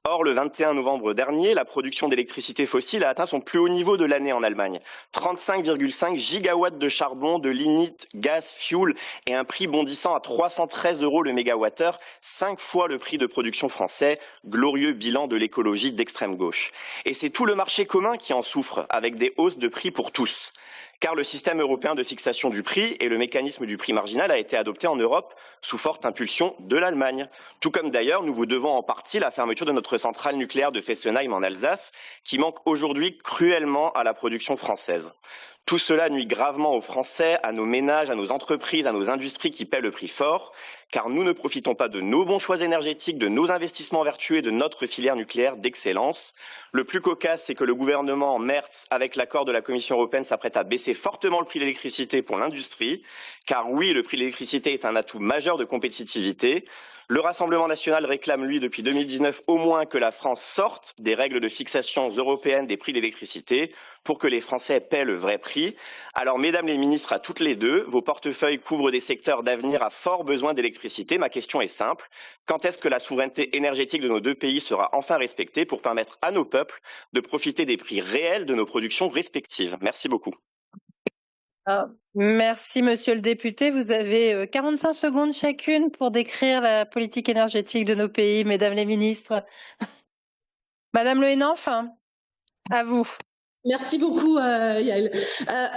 [SPEAKER 8] Or, le 21 novembre dernier, la production d'électricité fossile a atteint son plus haut niveau de l'année en Allemagne. 35,5 gigawatts de charbon, de lignite, gaz, fuel et un prix bondissant à 313 € le mégawattheure, 5 fois le prix de production français, glorieux bilan de l'écologie d'extrême gauche. Et c'est tout le marché commun qui en souffre, avec des hausses de prix pour tous. Car le système européen de fixation du prix et le mécanisme du prix marginal a été adopté en Europe sous forte impulsion de l'Allemagne. Tout comme d'ailleurs, nous vous devons en partie la fermeture de notre centrale nucléaire de Fessenheim en Alsace, qui manque aujourd'hui cruellement à la production française. Tout cela nuit gravement aux Français, à nos ménages, à nos entreprises, à nos industries qui paient le prix fort, car nous ne profitons pas de nos bons choix énergétiques, de nos investissements vertueux et de notre filière nucléaire d'excellence. Le plus cocasse, c'est que le gouvernement Merz, avec l'accord de la Commission européenne, s'apprête à baisser fortement le prix de l'électricité pour l'industrie, car oui, le prix de l'électricité est un atout majeur de compétitivité. Le Rassemblement national réclame, lui, depuis 2019, au moins que la France sorte des règles de fixation européennes des prix de l'électricité pour que les Français paient le vrai prix. Alors, mesdames les ministres, à toutes les deux, vos portefeuilles couvrent des secteurs d'avenir à fort besoin d'électricité. Ma question est simple. Quand est-ce que la souveraineté énergétique de nos deux pays sera enfin respectée pour permettre à nos peuples de profiter des prix réels de nos productions respectives? Merci beaucoup.
[SPEAKER 4] Merci, monsieur le député. Vous avez 45 secondes chacune pour décrire la politique énergétique de nos pays, mesdames les ministres. Madame Le Henaf, à vous.
[SPEAKER 5] Merci beaucoup, Yael.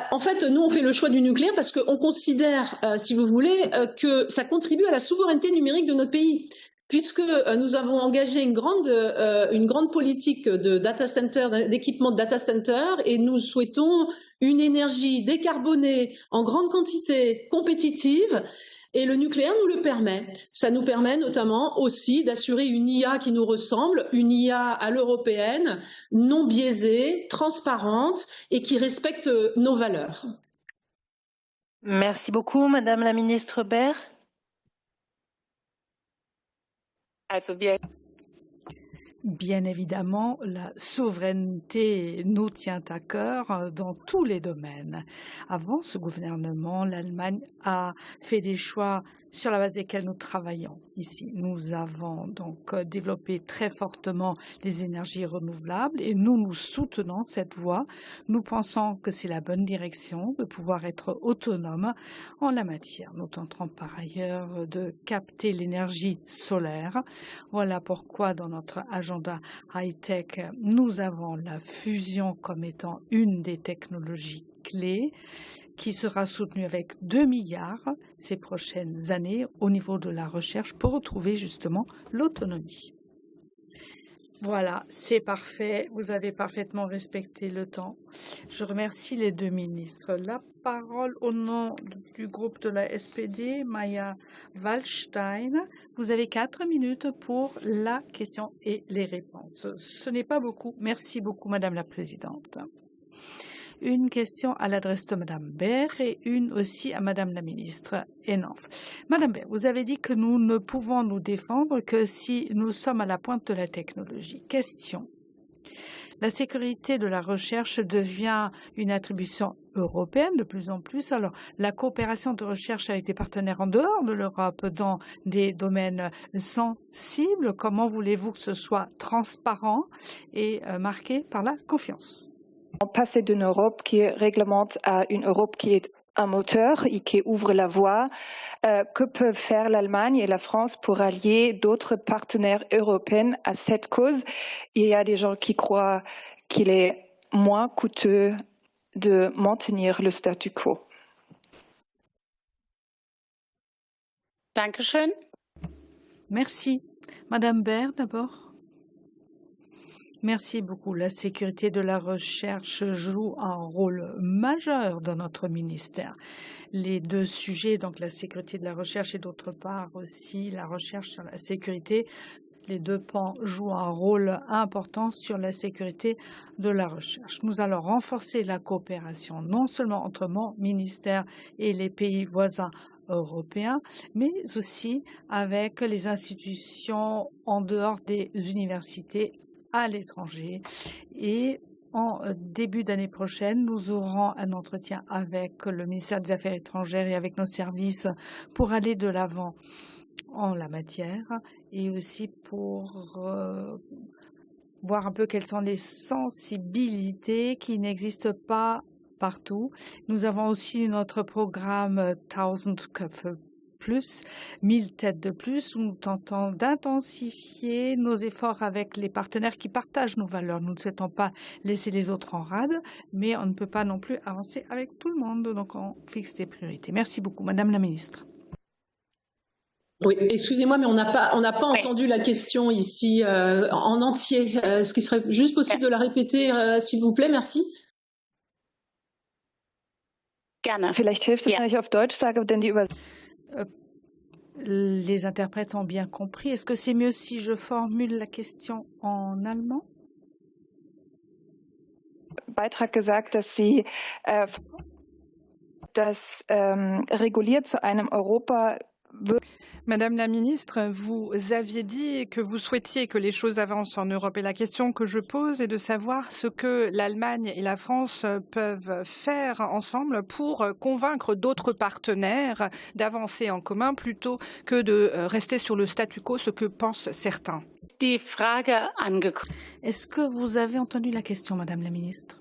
[SPEAKER 5] En fait, nous, on fait le choix du nucléaire parce qu'on considère, si vous voulez, que ça contribue à la souveraineté numérique de notre pays. Puisque nous avons engagé une grande politique de data center, d'équipement de data center, et nous souhaitons une énergie décarbonée en grande quantité, compétitive, et le nucléaire nous le permet. Ça nous permet notamment aussi d'assurer une IA qui nous ressemble, une IA à l'européenne, non biaisée, transparente et qui respecte nos valeurs.
[SPEAKER 4] Merci beaucoup, Madame la ministre Baer.
[SPEAKER 3] Bien évidemment, la souveraineté nous tient à cœur dans tous les domaines. Avant ce gouvernement, l'Allemagne a fait des choix sur la base desquels nous travaillons ici. Nous avons donc développé très fortement les énergies renouvelables et nous soutenons cette voie. Nous pensons que c'est la bonne direction de pouvoir être autonome en la matière. Nous tenterons par ailleurs de capter l'énergie solaire. Voilà pourquoi dans notre agenda high-tech, nous avons la fusion comme étant une des technologies clés qui sera soutenu avec 2 milliards ces prochaines années au niveau de la recherche pour retrouver justement l'autonomie. Voilà, c'est parfait. Vous avez parfaitement respecté le temps. Je remercie les deux ministres. La parole au nom du groupe de la SPD, Maya Waldstein. Vous avez 4 minutes pour la question et les réponses. Ce n'est pas beaucoup. Merci beaucoup, Madame la Présidente. Une question à l'adresse de Madame Baer et une aussi à Madame la ministre Henaf. Madame Baer, vous avez dit que nous ne pouvons nous défendre que si nous sommes à la pointe de la technologie. Question. La sécurité de la recherche devient une attribution européenne de plus en plus. Alors, la coopération de recherche avec des partenaires en dehors de l'Europe dans des domaines sensibles, comment voulez-vous que ce soit transparent et marqué par la confiance?
[SPEAKER 9] Passer d'une Europe qui réglemente à une Europe qui est un moteur et qui ouvre la voie. Que peuvent faire l'Allemagne et la France pour allier d'autres partenaires européens à cette cause? Il y a des gens qui croient qu'il est moins coûteux de maintenir le statu quo.
[SPEAKER 2] Dankeschön.
[SPEAKER 3] Merci. Madame Baer, d'abord. Merci beaucoup. La sécurité de la recherche joue un rôle majeur dans notre ministère. Les deux sujets, donc la sécurité de la recherche et d'autre part aussi la recherche sur la sécurité, les deux pans jouent un rôle important sur la sécurité de la recherche. Nous allons renforcer la coopération non seulement entre mon ministère et les pays voisins européens, mais aussi avec les institutions en dehors des universités à l'étranger. Et en début d'année prochaine, nous aurons un entretien avec le ministère des Affaires étrangères et avec nos services pour aller de l'avant en la matière et aussi pour voir un peu quelles sont les sensibilités qui n'existent pas partout. Nous avons aussi notre programme 1000 Köpfe plus, 1000 têtes de plus. Nous tentons d'intensifier nos efforts avec les partenaires qui partagent nos valeurs. Nous ne souhaitons pas laisser les autres en rade, mais on ne peut pas non plus avancer avec tout le monde. Donc, on fixe des priorités. Merci beaucoup, Madame la Ministre.
[SPEAKER 5] Oui, excusez-moi, mais on n'a pas entendu la question ici en entier. Est-ce qu'il serait juste possible de la répéter, s'il vous plaît? Merci.
[SPEAKER 2] Gerne.
[SPEAKER 9] Vielleicht hilft es, wenn ich auf Deutsch sage, denn die
[SPEAKER 3] Les interprètes ont bien compris. Est-ce que c'est mieux si je formule la question en allemand?
[SPEAKER 9] Beitrag gesagt, dass Sie das reguliert zu einem Europa.
[SPEAKER 6] Madame la ministre, vous aviez dit que vous souhaitiez que les choses avancent en Europe. Et la question que je pose est de savoir ce que l'Allemagne et la France peuvent faire ensemble pour convaincre d'autres partenaires d'avancer en commun plutôt que de rester sur le statu quo, ce que pensent certains.
[SPEAKER 3] Est-ce que vous avez entendu la question, Madame la ministre?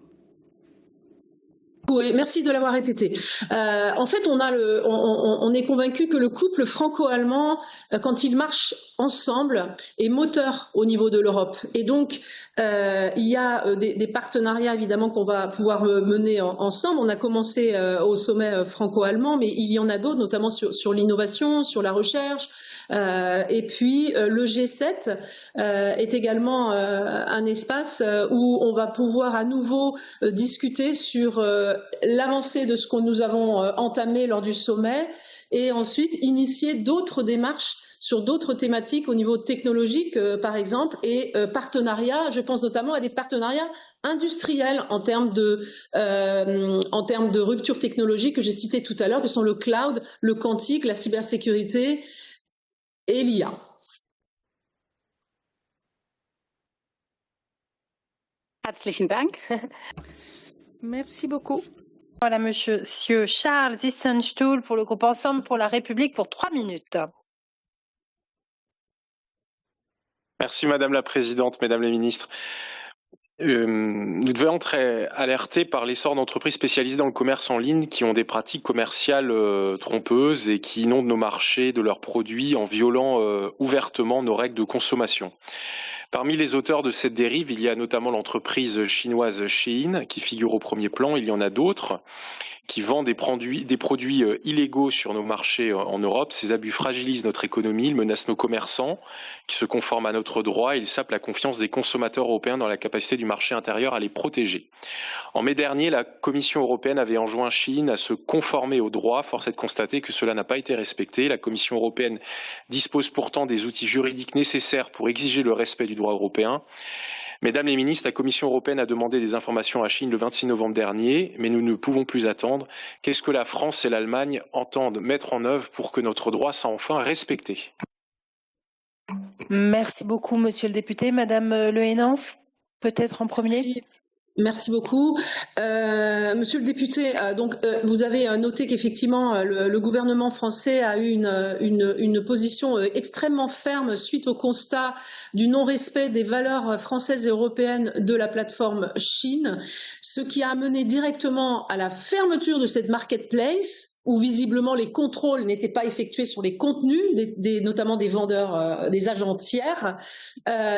[SPEAKER 5] Oui, merci de l'avoir répété. En fait, on est convaincu que le couple franco-allemand, quand il marche ensemble, est moteur au niveau de l'Europe. Et donc, il y a des partenariats, évidemment, qu'on va pouvoir mener ensemble. On a commencé au sommet franco-allemand, mais il y en a d'autres, notamment sur l'innovation, sur la recherche. Et puis, le G7 est également un espace où on va pouvoir à nouveau discuter sur l'avancée de ce que nous avons entamé lors du sommet et ensuite initier d'autres démarches sur d'autres thématiques au niveau technologique, par exemple, et partenariats. Je pense notamment à des partenariats industriels en termes de rupture technologique que j'ai cité tout à l'heure, que sont le cloud, le quantique, la cybersécurité et l'IA.
[SPEAKER 2] Herzlichen Dank.
[SPEAKER 3] Merci beaucoup.
[SPEAKER 4] Voilà, monsieur Charles Issenstuhl pour le groupe Ensemble pour la République pour 3 minutes.
[SPEAKER 10] Merci Madame la Présidente, Mesdames les ministres. Nous devons être alertés par l'essor d'entreprises spécialisées dans le commerce en ligne qui ont des pratiques commerciales trompeuses et qui inondent nos marchés de leurs produits en violant ouvertement nos règles de consommation. Parmi les auteurs de cette dérive, il y a notamment l'entreprise chinoise Shein qui figure au premier plan. Il y en a d'autres qui vendent des produits illégaux sur nos marchés en Europe. Ces abus fragilisent notre économie, ils menacent nos commerçants qui se conforment à notre droit et ils sapent la confiance des consommateurs européens dans la capacité du marché intérieur à les protéger. En mai dernier, la Commission européenne avait enjoint Shein à se conformer au droit. Force est de constater que cela n'a pas été respecté. La Commission européenne dispose pourtant des outils juridiques nécessaires pour exiger le respect du droit européen. Mesdames les ministres, la Commission européenne a demandé des informations à Shein le 26 novembre dernier, mais nous ne pouvons plus attendre. Qu'est-ce que la France et l'Allemagne entendent mettre en œuvre pour que notre droit soit enfin respecté?
[SPEAKER 4] Merci beaucoup, monsieur le député. Madame Le Hénan, peut-être en premier.
[SPEAKER 5] Merci beaucoup. Monsieur le député, vous avez noté qu'effectivement le gouvernement français a eu une position extrêmement ferme suite au constat du non-respect des valeurs françaises et européennes de la plateforme Shein, ce qui a amené directement à la fermeture de cette marketplace où visiblement les contrôles n'étaient pas effectués sur les contenus, notamment des vendeurs, des agents tiers.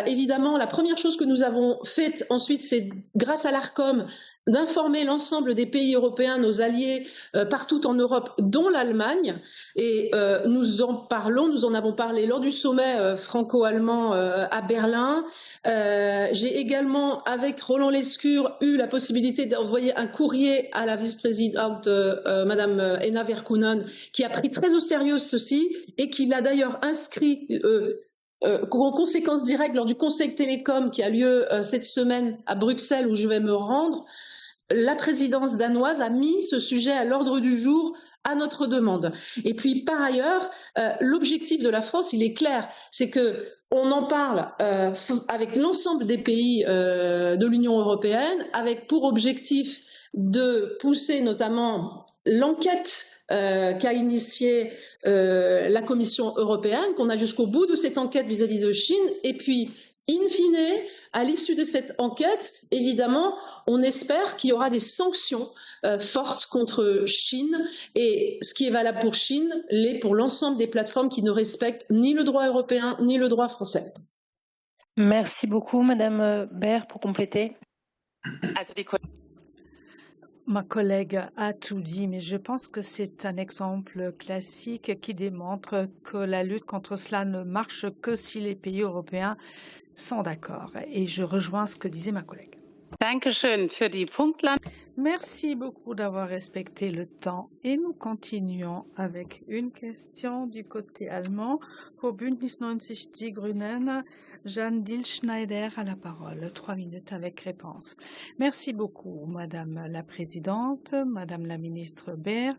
[SPEAKER 5] Évidemment, la première chose que nous avons faite ensuite, c'est grâce à l'ARCOM, d'informer l'ensemble des pays européens, nos alliés partout en Europe, dont l'Allemagne. Et nous en avons parlé lors du sommet franco-allemand à Berlin. J'ai également, avec Roland Lescure, eu la possibilité d'envoyer un courrier à la vice-présidente Madame Henna Virkkunen, qui a pris très au sérieux ceci et qui l'a d'ailleurs inscrit en conséquence directe lors du Conseil Télécom qui a lieu cette semaine à Bruxelles où je vais me rendre. La présidence danoise a mis ce sujet à l'ordre du jour à notre demande. Et puis par ailleurs, l'objectif de la France, il est clair, c'est que on en parle avec l'ensemble des pays de l'Union européenne, avec pour objectif de pousser notamment l'enquête qu'a initiée la Commission européenne, qu'on a jusqu'au bout de cette enquête vis-à-vis de Chine, et puis, in fine, à l'issue de cette enquête, évidemment, on espère qu'il y aura des sanctions fortes contre Chine, et ce qui est valable pour Chine l'est pour l'ensemble des plateformes qui ne respectent ni le droit européen ni le droit français.
[SPEAKER 4] Merci beaucoup, Madame Baer, pour compléter.
[SPEAKER 3] Ma collègue a tout dit, mais je pense que c'est un exemple classique qui démontre que la lutte contre cela ne marche que si les pays européens sont d'accord. Et je rejoins ce que disait ma collègue.
[SPEAKER 2] Dankeschön für die Punktlandung.
[SPEAKER 3] Merci beaucoup d'avoir respecté le temps. Et nous continuons avec une question du côté allemand. Pour Bündnis 90 Die Grünen, Jeanne Dilschneider a la parole. 3 minutes avec réponse. Merci beaucoup, Madame la Présidente, Madame la Ministre Baer.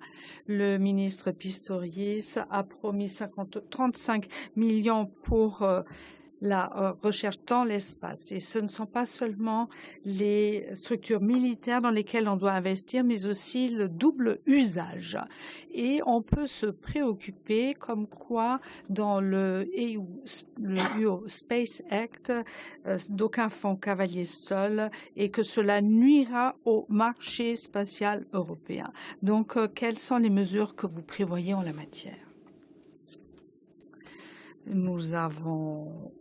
[SPEAKER 3] Le ministre Pistorius a promis 35 millions pour la recherche dans l'espace. Et ce ne sont pas seulement les structures militaires dans lesquelles on doit investir, mais aussi le double usage. Et on peut se préoccuper comme quoi dans le EU Space Act, d'aucuns font cavalier seul et que cela nuira au marché spatial européen. Donc, quelles sont les mesures que vous prévoyez en la matière? Nous avons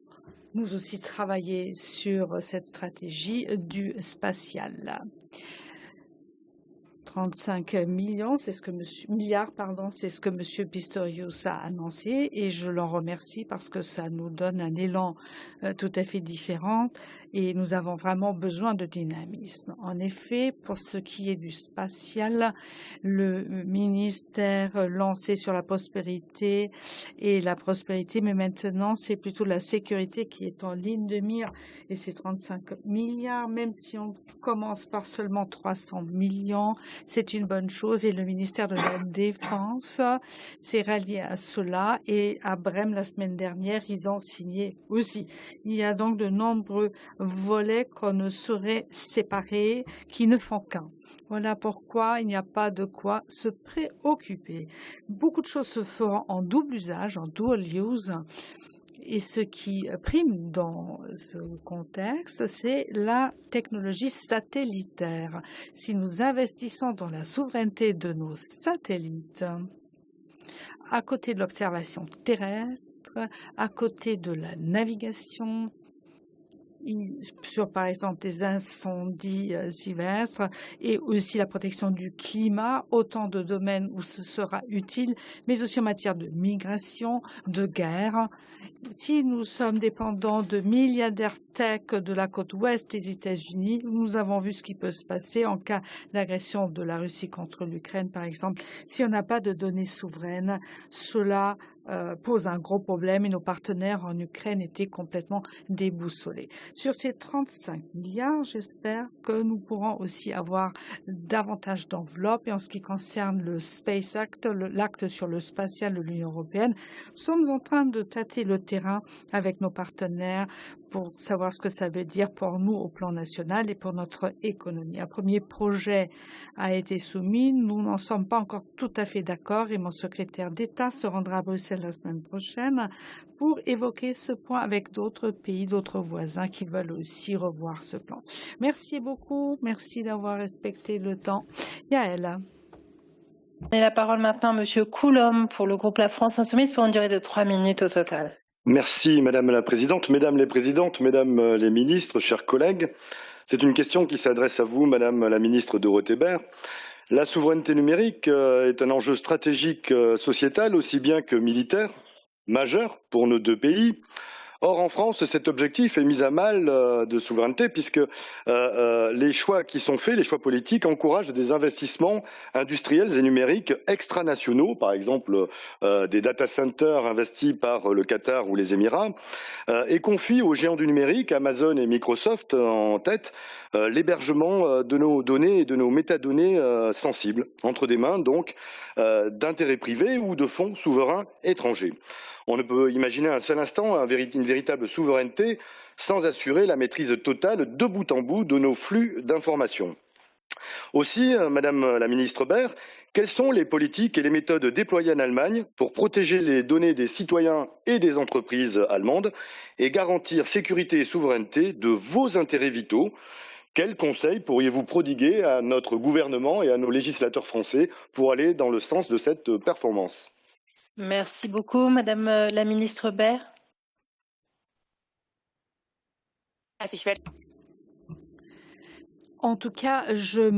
[SPEAKER 3] aussi travaillé sur cette stratégie du spatial. 35 millions, c'est ce que milliards, c'est ce que M. Pistorius a annoncé et je l'en remercie parce que ça nous donne un élan tout à fait différent et nous avons vraiment besoin de dynamisme. En effet, pour ce qui est du spatial, le ministère lancé sur la prospérité et la prospérité, mais maintenant c'est plutôt la sécurité qui est en ligne de mire et c'est 35 milliards, même si on commence par seulement 300 millions, c'est une bonne chose et le ministère de la Défense s'est rallié à cela et à Brême la semaine dernière, ils ont signé aussi. Il y a donc de nombreux volets qu'on ne saurait séparer, qui ne font qu'un. Voilà pourquoi il n'y a pas de quoi se préoccuper. Beaucoup de choses se feront en double usage, en dual use. Et ce qui prime dans ce contexte, c'est la technologie satellitaire. Si nous investissons dans la souveraineté de nos satellites, à côté de l'observation terrestre, à côté de la navigation, sur par exemple des incendies terrestres et aussi la protection du climat, autant de domaines où ce sera utile, mais aussi en matière de migration, de guerre. Si nous sommes dépendants de milliardaires tech de la côte ouest des États-Unis, nous avons vu ce qui peut se passer en cas d'agression de la Russie contre l'Ukraine, par exemple. Si on n'a pas de données souveraines, cela pose un gros problème et nos partenaires en Ukraine étaient complètement déboussolés. Sur ces 35 milliards, j'espère que nous pourrons aussi avoir davantage d'enveloppes. Et en ce qui concerne le Space Act, l'acte sur le spatial de l'Union européenne, nous sommes en train de tâter le terrain avec nos partenaires pour savoir ce que ça veut dire pour nous au plan national et pour notre économie. Un premier projet a été soumis. Nous n'en sommes pas encore tout à fait d'accord et mon secrétaire d'État se rendra à Bruxelles la semaine prochaine pour évoquer ce point avec d'autres pays, d'autres voisins qui veulent aussi revoir ce plan. Merci beaucoup. Merci d'avoir respecté le temps. Yael.
[SPEAKER 4] Et la parole maintenant à Monsieur Coulombe pour le groupe La France Insoumise pour une durée de 3 minutes au total.
[SPEAKER 11] Merci Madame la Présidente, Mesdames les Présidentes, Mesdames les Ministres, chers collègues. C'est une question qui s'adresse à vous, Madame la Ministre Dorothée Baer. La souveraineté numérique est un enjeu stratégique sociétal aussi bien que militaire, majeur pour nos deux pays. Or, en France, cet objectif est mis à mal de souveraineté puisque les choix qui sont faits, les choix politiques, encouragent des investissements industriels et numériques extranationaux, par exemple des data centers investis par le Qatar ou les Émirats, et confient aux géants du numérique, Amazon et Microsoft en tête, l'hébergement de nos données et de nos métadonnées sensibles, entre des mains donc d'intérêts privés ou de fonds souverains étrangers. On ne peut imaginer un seul instant une véritable souveraineté sans assurer la maîtrise totale de bout en bout de nos flux d'informations. Aussi, Madame la Ministre Baer, Quelles sont les politiques et les méthodes déployées en Allemagne pour protéger les données des citoyens et des entreprises allemandes et garantir sécurité et souveraineté de vos intérêts vitaux? Quels conseils pourriez-vous prodiguer à notre gouvernement et à nos législateurs français pour aller dans le sens de cette performance?
[SPEAKER 4] Merci beaucoup, Madame la ministre Baer.
[SPEAKER 3] En tout cas, je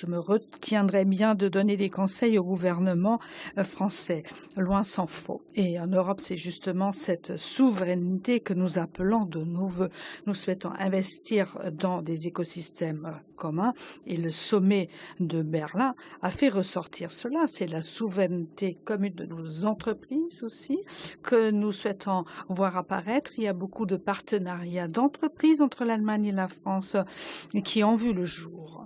[SPEAKER 3] me retiendrai bien de donner des conseils au gouvernement français, loin s'en faut. Et en Europe, c'est justement cette souveraineté que nous appelons de nos vœux. Nous souhaitons investir dans des écosystèmes communs et le sommet de Berlin a fait ressortir cela. C'est la souveraineté commune de nos entreprises aussi que nous souhaitons voir apparaître. Il y a beaucoup de partenariats d'entreprises entre l'Allemagne et la France qui ont vu le jour.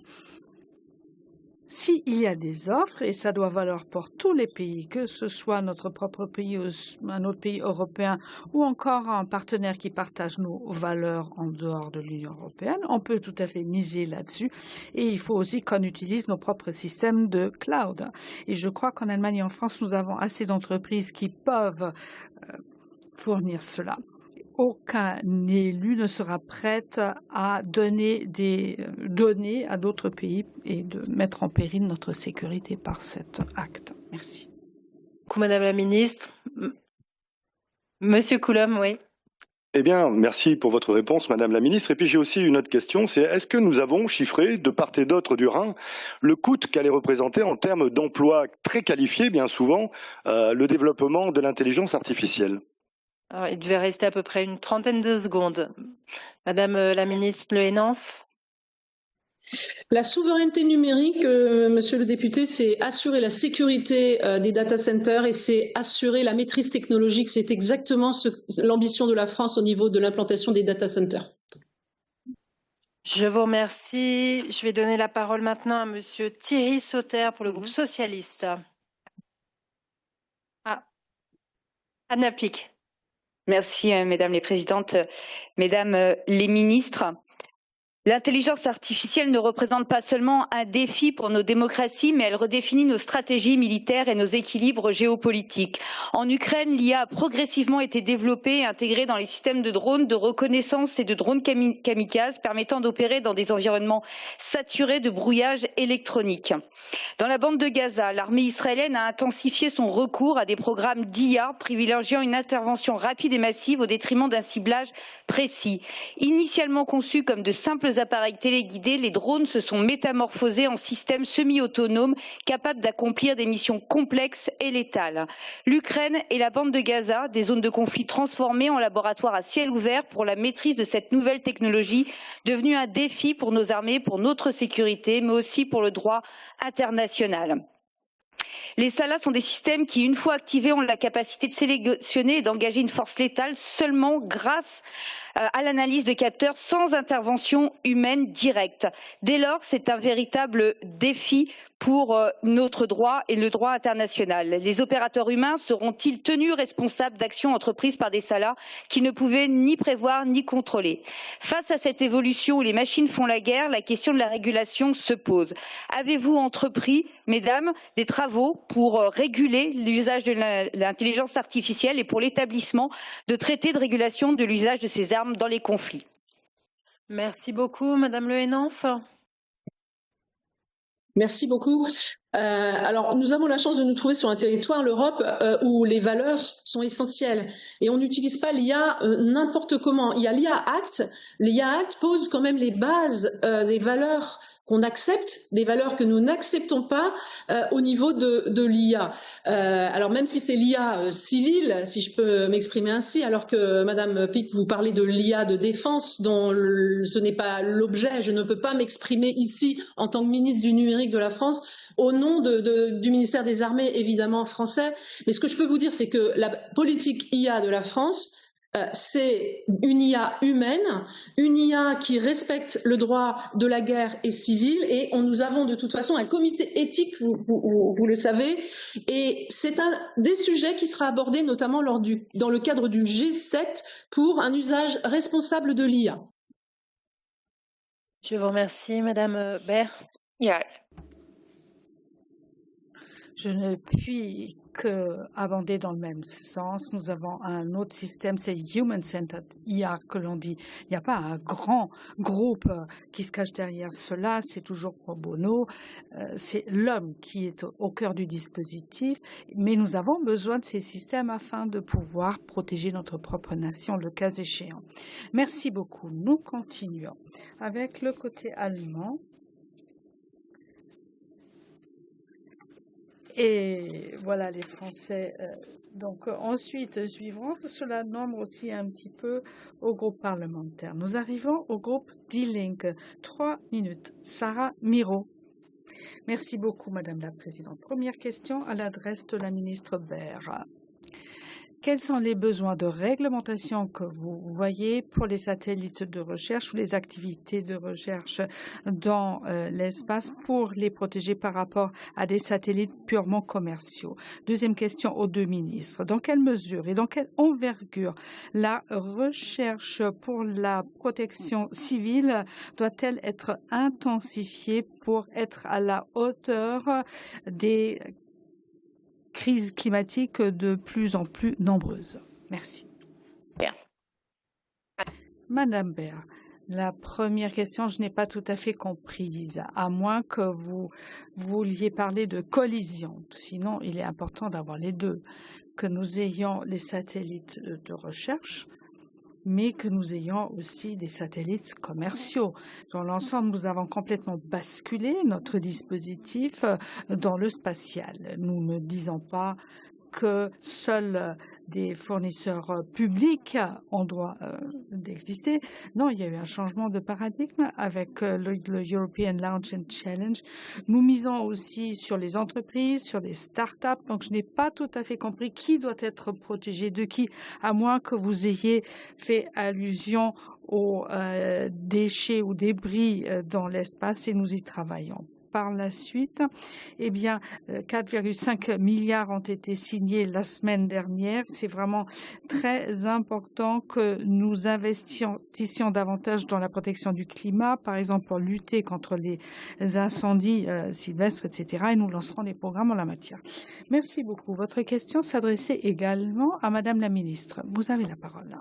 [SPEAKER 3] S'il y a des offres, et ça doit valoir pour tous les pays, que ce soit notre propre pays ou un autre pays européen ou encore un partenaire qui partage nos valeurs en dehors de l'Union européenne, on peut tout à fait miser là-dessus. Et il faut aussi qu'on utilise nos propres systèmes de cloud. Et je crois qu'en Allemagne et en France, nous avons assez d'entreprises qui peuvent fournir cela. Aucun élu ne sera prêt à donner des données à d'autres pays et de mettre en péril notre sécurité par cet acte. Merci.
[SPEAKER 4] Madame la ministre. Monsieur Coulombe, oui.
[SPEAKER 11] Eh bien, merci pour votre réponse, Madame la ministre. Et puis j'ai aussi une autre question, c'est est-ce que nous avons chiffré de part et d'autre du Rhin le coût qu'allait représenter en termes d'emplois très qualifiés, bien souvent, le développement de l'intelligence artificielle?
[SPEAKER 4] Alors, il devait rester à peu près une trentaine de secondes. Madame la ministre Le Henanff.
[SPEAKER 5] La souveraineté numérique, monsieur le député, c'est assurer la sécurité des data centers et c'est assurer la maîtrise technologique. C'est exactement l'ambition de la France au niveau de l'implantation des data centers.
[SPEAKER 4] Je vous remercie. Je vais donner la parole maintenant à monsieur Thierry Sauter pour le groupe socialiste. Anna Pic.
[SPEAKER 12] Merci, Mesdames les Présidentes, Mesdames les Ministres. L'intelligence artificielle ne représente pas seulement un défi pour nos démocraties, mais elle redéfinit nos stratégies militaires et nos équilibres géopolitiques. En Ukraine, l'IA a progressivement été développée et intégrée dans les systèmes de drones, de reconnaissance et de drones kamikazes, permettant d'opérer dans des environnements saturés de brouillage électronique. Dans la bande de Gaza, l'armée israélienne a intensifié son recours à des programmes d'IA, privilégiant une intervention rapide et massive au détriment d'un ciblage précis. Initialement conçus comme de simples appareils téléguidés, les drones se sont métamorphosés en systèmes semi-autonomes capables d'accomplir des missions complexes et létales. L'Ukraine et la bande de Gaza, des zones de conflit transformées en laboratoires à ciel ouvert pour la maîtrise de cette nouvelle technologie, devenue un défi pour nos armées, pour notre sécurité, mais aussi pour le droit international. Les SALA sont des systèmes qui, une fois activés, ont la capacité de sélectionner et d'engager une force létale seulement grâce à l'analyse de capteurs sans intervention humaine directe. Dès lors, c'est un véritable défi pour notre droit et le droit international. Les opérateurs humains seront-ils tenus responsables d'actions entreprises par des SALA qui ne pouvaient ni prévoir ni contrôler? Face à cette évolution où les machines font la guerre, la question de la régulation se pose. Avez-vous entrepris, mesdames, des travaux pour réguler l'usage de l'intelligence artificielle et pour l'établissement de traités de régulation de l'usage de ces armes dans les conflits?
[SPEAKER 4] Merci beaucoup, Madame Le Henanff.
[SPEAKER 5] Merci beaucoup. Alors, nous avons la chance de nous trouver sur un territoire, l'Europe, où les valeurs sont essentielles. Et on n'utilise pas l'IA n'importe comment. Il y a l'IA Act. L'IA Act pose quand même les bases des valeurs qu'on accepte, des valeurs que nous n'acceptons pas au niveau de l'IA. Alors même si c'est l'IA civile, si je peux m'exprimer ainsi, alors que Madame Pic, vous parlez de l'IA de défense dont ce n'est pas l'objet, je ne peux pas m'exprimer ici en tant que ministre du numérique de la France au nom du ministère des Armées évidemment français. Mais ce que je peux vous dire, c'est que la politique IA de la France, c'est une IA humaine, une IA qui respecte le droit de la guerre et civile, et nous avons de toute façon un comité éthique, vous le savez, et c'est un des sujets qui sera abordé notamment dans le cadre du G7 pour un usage responsable de l'IA.
[SPEAKER 4] Je vous remercie, Madame Baer.
[SPEAKER 3] Je ne puis que abonder dans le même sens. Nous avons un autre système, c'est Human-Centered IA que l'on dit. Il n'y a pas un grand groupe qui se cache derrière cela, c'est toujours pro bono. C'est l'homme qui est au cœur du dispositif, mais nous avons besoin de ces systèmes afin de pouvoir protéger notre propre nation, le cas échéant. Merci beaucoup. Nous continuons avec le côté allemand. Et voilà les Français. Donc ensuite suivront. Cela nombre aussi un petit peu au groupe parlementaire. Nous arrivons au groupe Die Linke. 3 minutes. Sarah Miro. Merci beaucoup, Madame la Présidente. Première question à l'adresse de la ministre Baer. Quels sont les besoins de réglementation que vous voyez pour les satellites de recherche ou les activités de recherche dans l'espace pour les protéger par rapport à des satellites purement commerciaux? Deuxième question aux deux ministres. Dans quelle mesure et dans quelle envergure la recherche pour la protection civile doit-elle être intensifiée pour être à la hauteur des crises climatiques de plus en plus nombreuses? Merci. Madame Baer, la première question, je n'ai pas tout à fait comprise, à moins que vous vouliez parler de collision. Sinon, il est important d'avoir les deux, que nous ayons les satellites de recherche, mais que nous ayons aussi des satellites commerciaux. Dans l'ensemble, nous avons complètement basculé notre dispositif dans le spatial. Nous ne disons pas que seuls des fournisseurs publics ont droit d'exister. Non, il y a eu un changement de paradigme avec le European Launch and Challenge. Nous misons aussi sur les entreprises, sur les start-up. Donc, je n'ai pas tout à fait compris qui doit être protégé de qui, à moins que vous ayez fait allusion aux déchets ou débris dans l'espace, et nous y travaillons. Par la suite, eh bien, 4,5 milliards ont été signés la semaine dernière. C'est vraiment très important que nous investissions davantage dans la protection du climat, par exemple pour lutter contre les incendies sylvestres, etc. Et nous lancerons des programmes en la matière. Merci beaucoup. Votre question s'adressait également à Madame la Ministre. Vous avez la parole.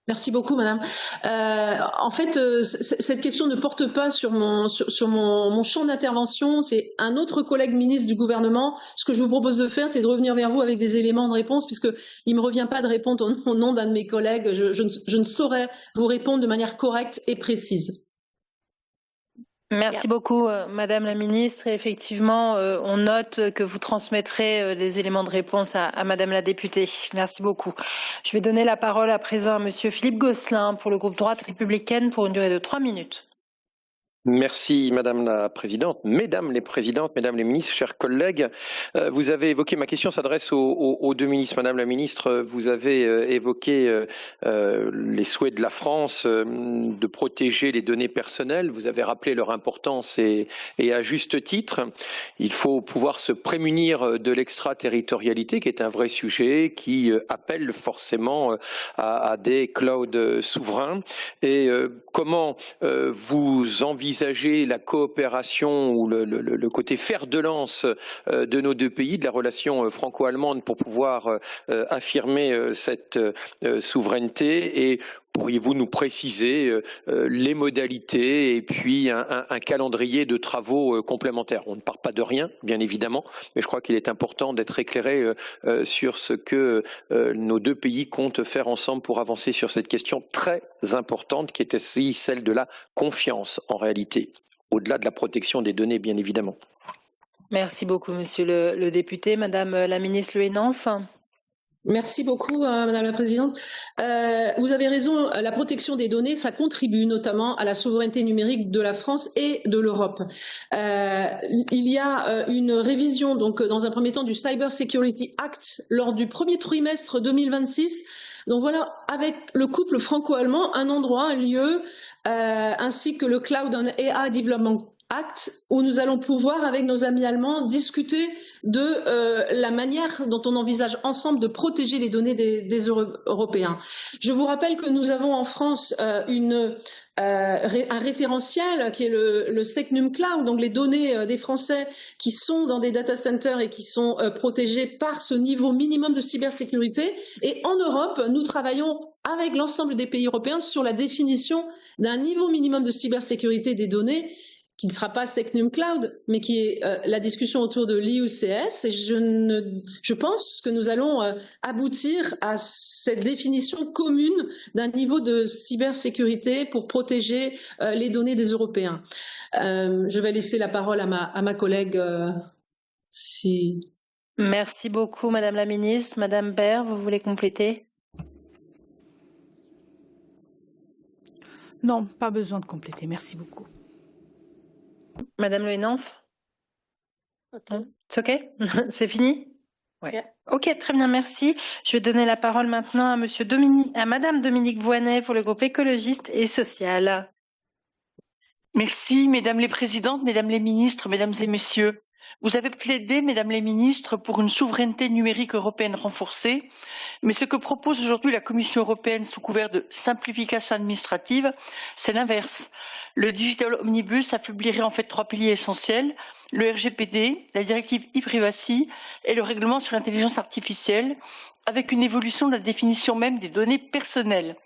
[SPEAKER 5] Merci beaucoup, Madame. En fait, cette question ne porte pas sur mon champ d'intervention. C'est un autre collègue ministre du gouvernement. Ce que je vous propose de faire, c'est de revenir vers vous avec des éléments de réponse, puisque il me revient pas de répondre au nom d'un de mes collègues. Je ne saurais vous répondre de manière correcte et précise.
[SPEAKER 4] Merci beaucoup, Madame la Ministre. Et effectivement, on note que vous transmettrez les éléments de réponse à Madame la députée. Merci beaucoup. Je vais donner la parole à présent à Monsieur Philippe Gosselin pour le groupe Droite républicaine pour une durée de 3 minutes.
[SPEAKER 13] Merci Madame la Présidente, Mesdames les Présidentes, Mesdames les Ministres, chers collègues. Vous avez évoqué, ma question s'adresse aux deux ministres. Madame la Ministre, vous avez évoqué les souhaits de la France de protéger les données personnelles. Vous avez rappelé leur importance et à juste titre. Il faut pouvoir se prémunir de l'extraterritorialité qui est un vrai sujet qui appelle forcément à des clouds souverains. Et comment vous envisagez la coopération ou le côté fer de lance de nos deux pays, de la relation franco-allemande pour pouvoir affirmer cette souveraineté, et pourriez-vous nous préciser les modalités et puis un calendrier de travaux complémentaires? On ne part pas de rien, bien évidemment, mais je crois qu'il est important d'être éclairé sur ce que nos deux pays comptent faire ensemble pour avancer sur cette question très importante qui est aussi celle de la confiance en réalité, au-delà de la protection des données, bien évidemment.
[SPEAKER 4] Merci beaucoup, Monsieur le député. Madame la Ministre Luenanf.
[SPEAKER 5] Merci beaucoup, Madame la Présidente. Vous avez raison, la protection des données, ça contribue notamment à la souveraineté numérique de la France et de l'Europe. Il y a une révision, donc dans un premier temps, du Cyber Security Act lors du premier trimestre 2026. Donc voilà, avec le couple franco-allemand, un endroit, un lieu, ainsi que le Cloud and AI Development Act, où nous allons pouvoir, avec nos amis allemands, discuter de la manière dont on envisage ensemble de protéger les données des Européens. Je vous rappelle que nous avons en France un référentiel qui est le Secnum Cloud, donc les données des Français qui sont dans des data centers et qui sont protégées par ce niveau minimum de cybersécurité. Et en Europe, nous travaillons avec l'ensemble des pays européens sur la définition d'un niveau minimum de cybersécurité des données qui ne sera pas Secnum Cloud, mais qui est la discussion autour de l'IUCS. Et je pense que nous allons aboutir à cette définition commune d'un niveau de cybersécurité pour protéger les données des Européens. Je vais laisser la parole à ma collègue.
[SPEAKER 4] Merci beaucoup, Madame la Ministre. Madame Baer, vous voulez compléter?
[SPEAKER 3] Non, pas besoin de compléter. Merci beaucoup.
[SPEAKER 4] Madame Le Henanff? C'est OK? C'est fini? Ouais. OK, très bien, merci. Je vais donner la parole maintenant à Madame Dominique Voynet pour le groupe écologiste et social.
[SPEAKER 14] Merci, Mesdames les Présidentes, Mesdames les Ministres, Mesdames et Messieurs. Vous avez plaidé, Mesdames les Ministres, pour une souveraineté numérique européenne renforcée, mais ce que propose aujourd'hui la Commission européenne sous couvert de simplification administrative, c'est l'inverse. Le Digital Omnibus affaiblirait en fait 3 piliers essentiels, le RGPD, la directive e-privacy et le règlement sur l'intelligence artificielle, avec une évolution de la définition même des données personnelles.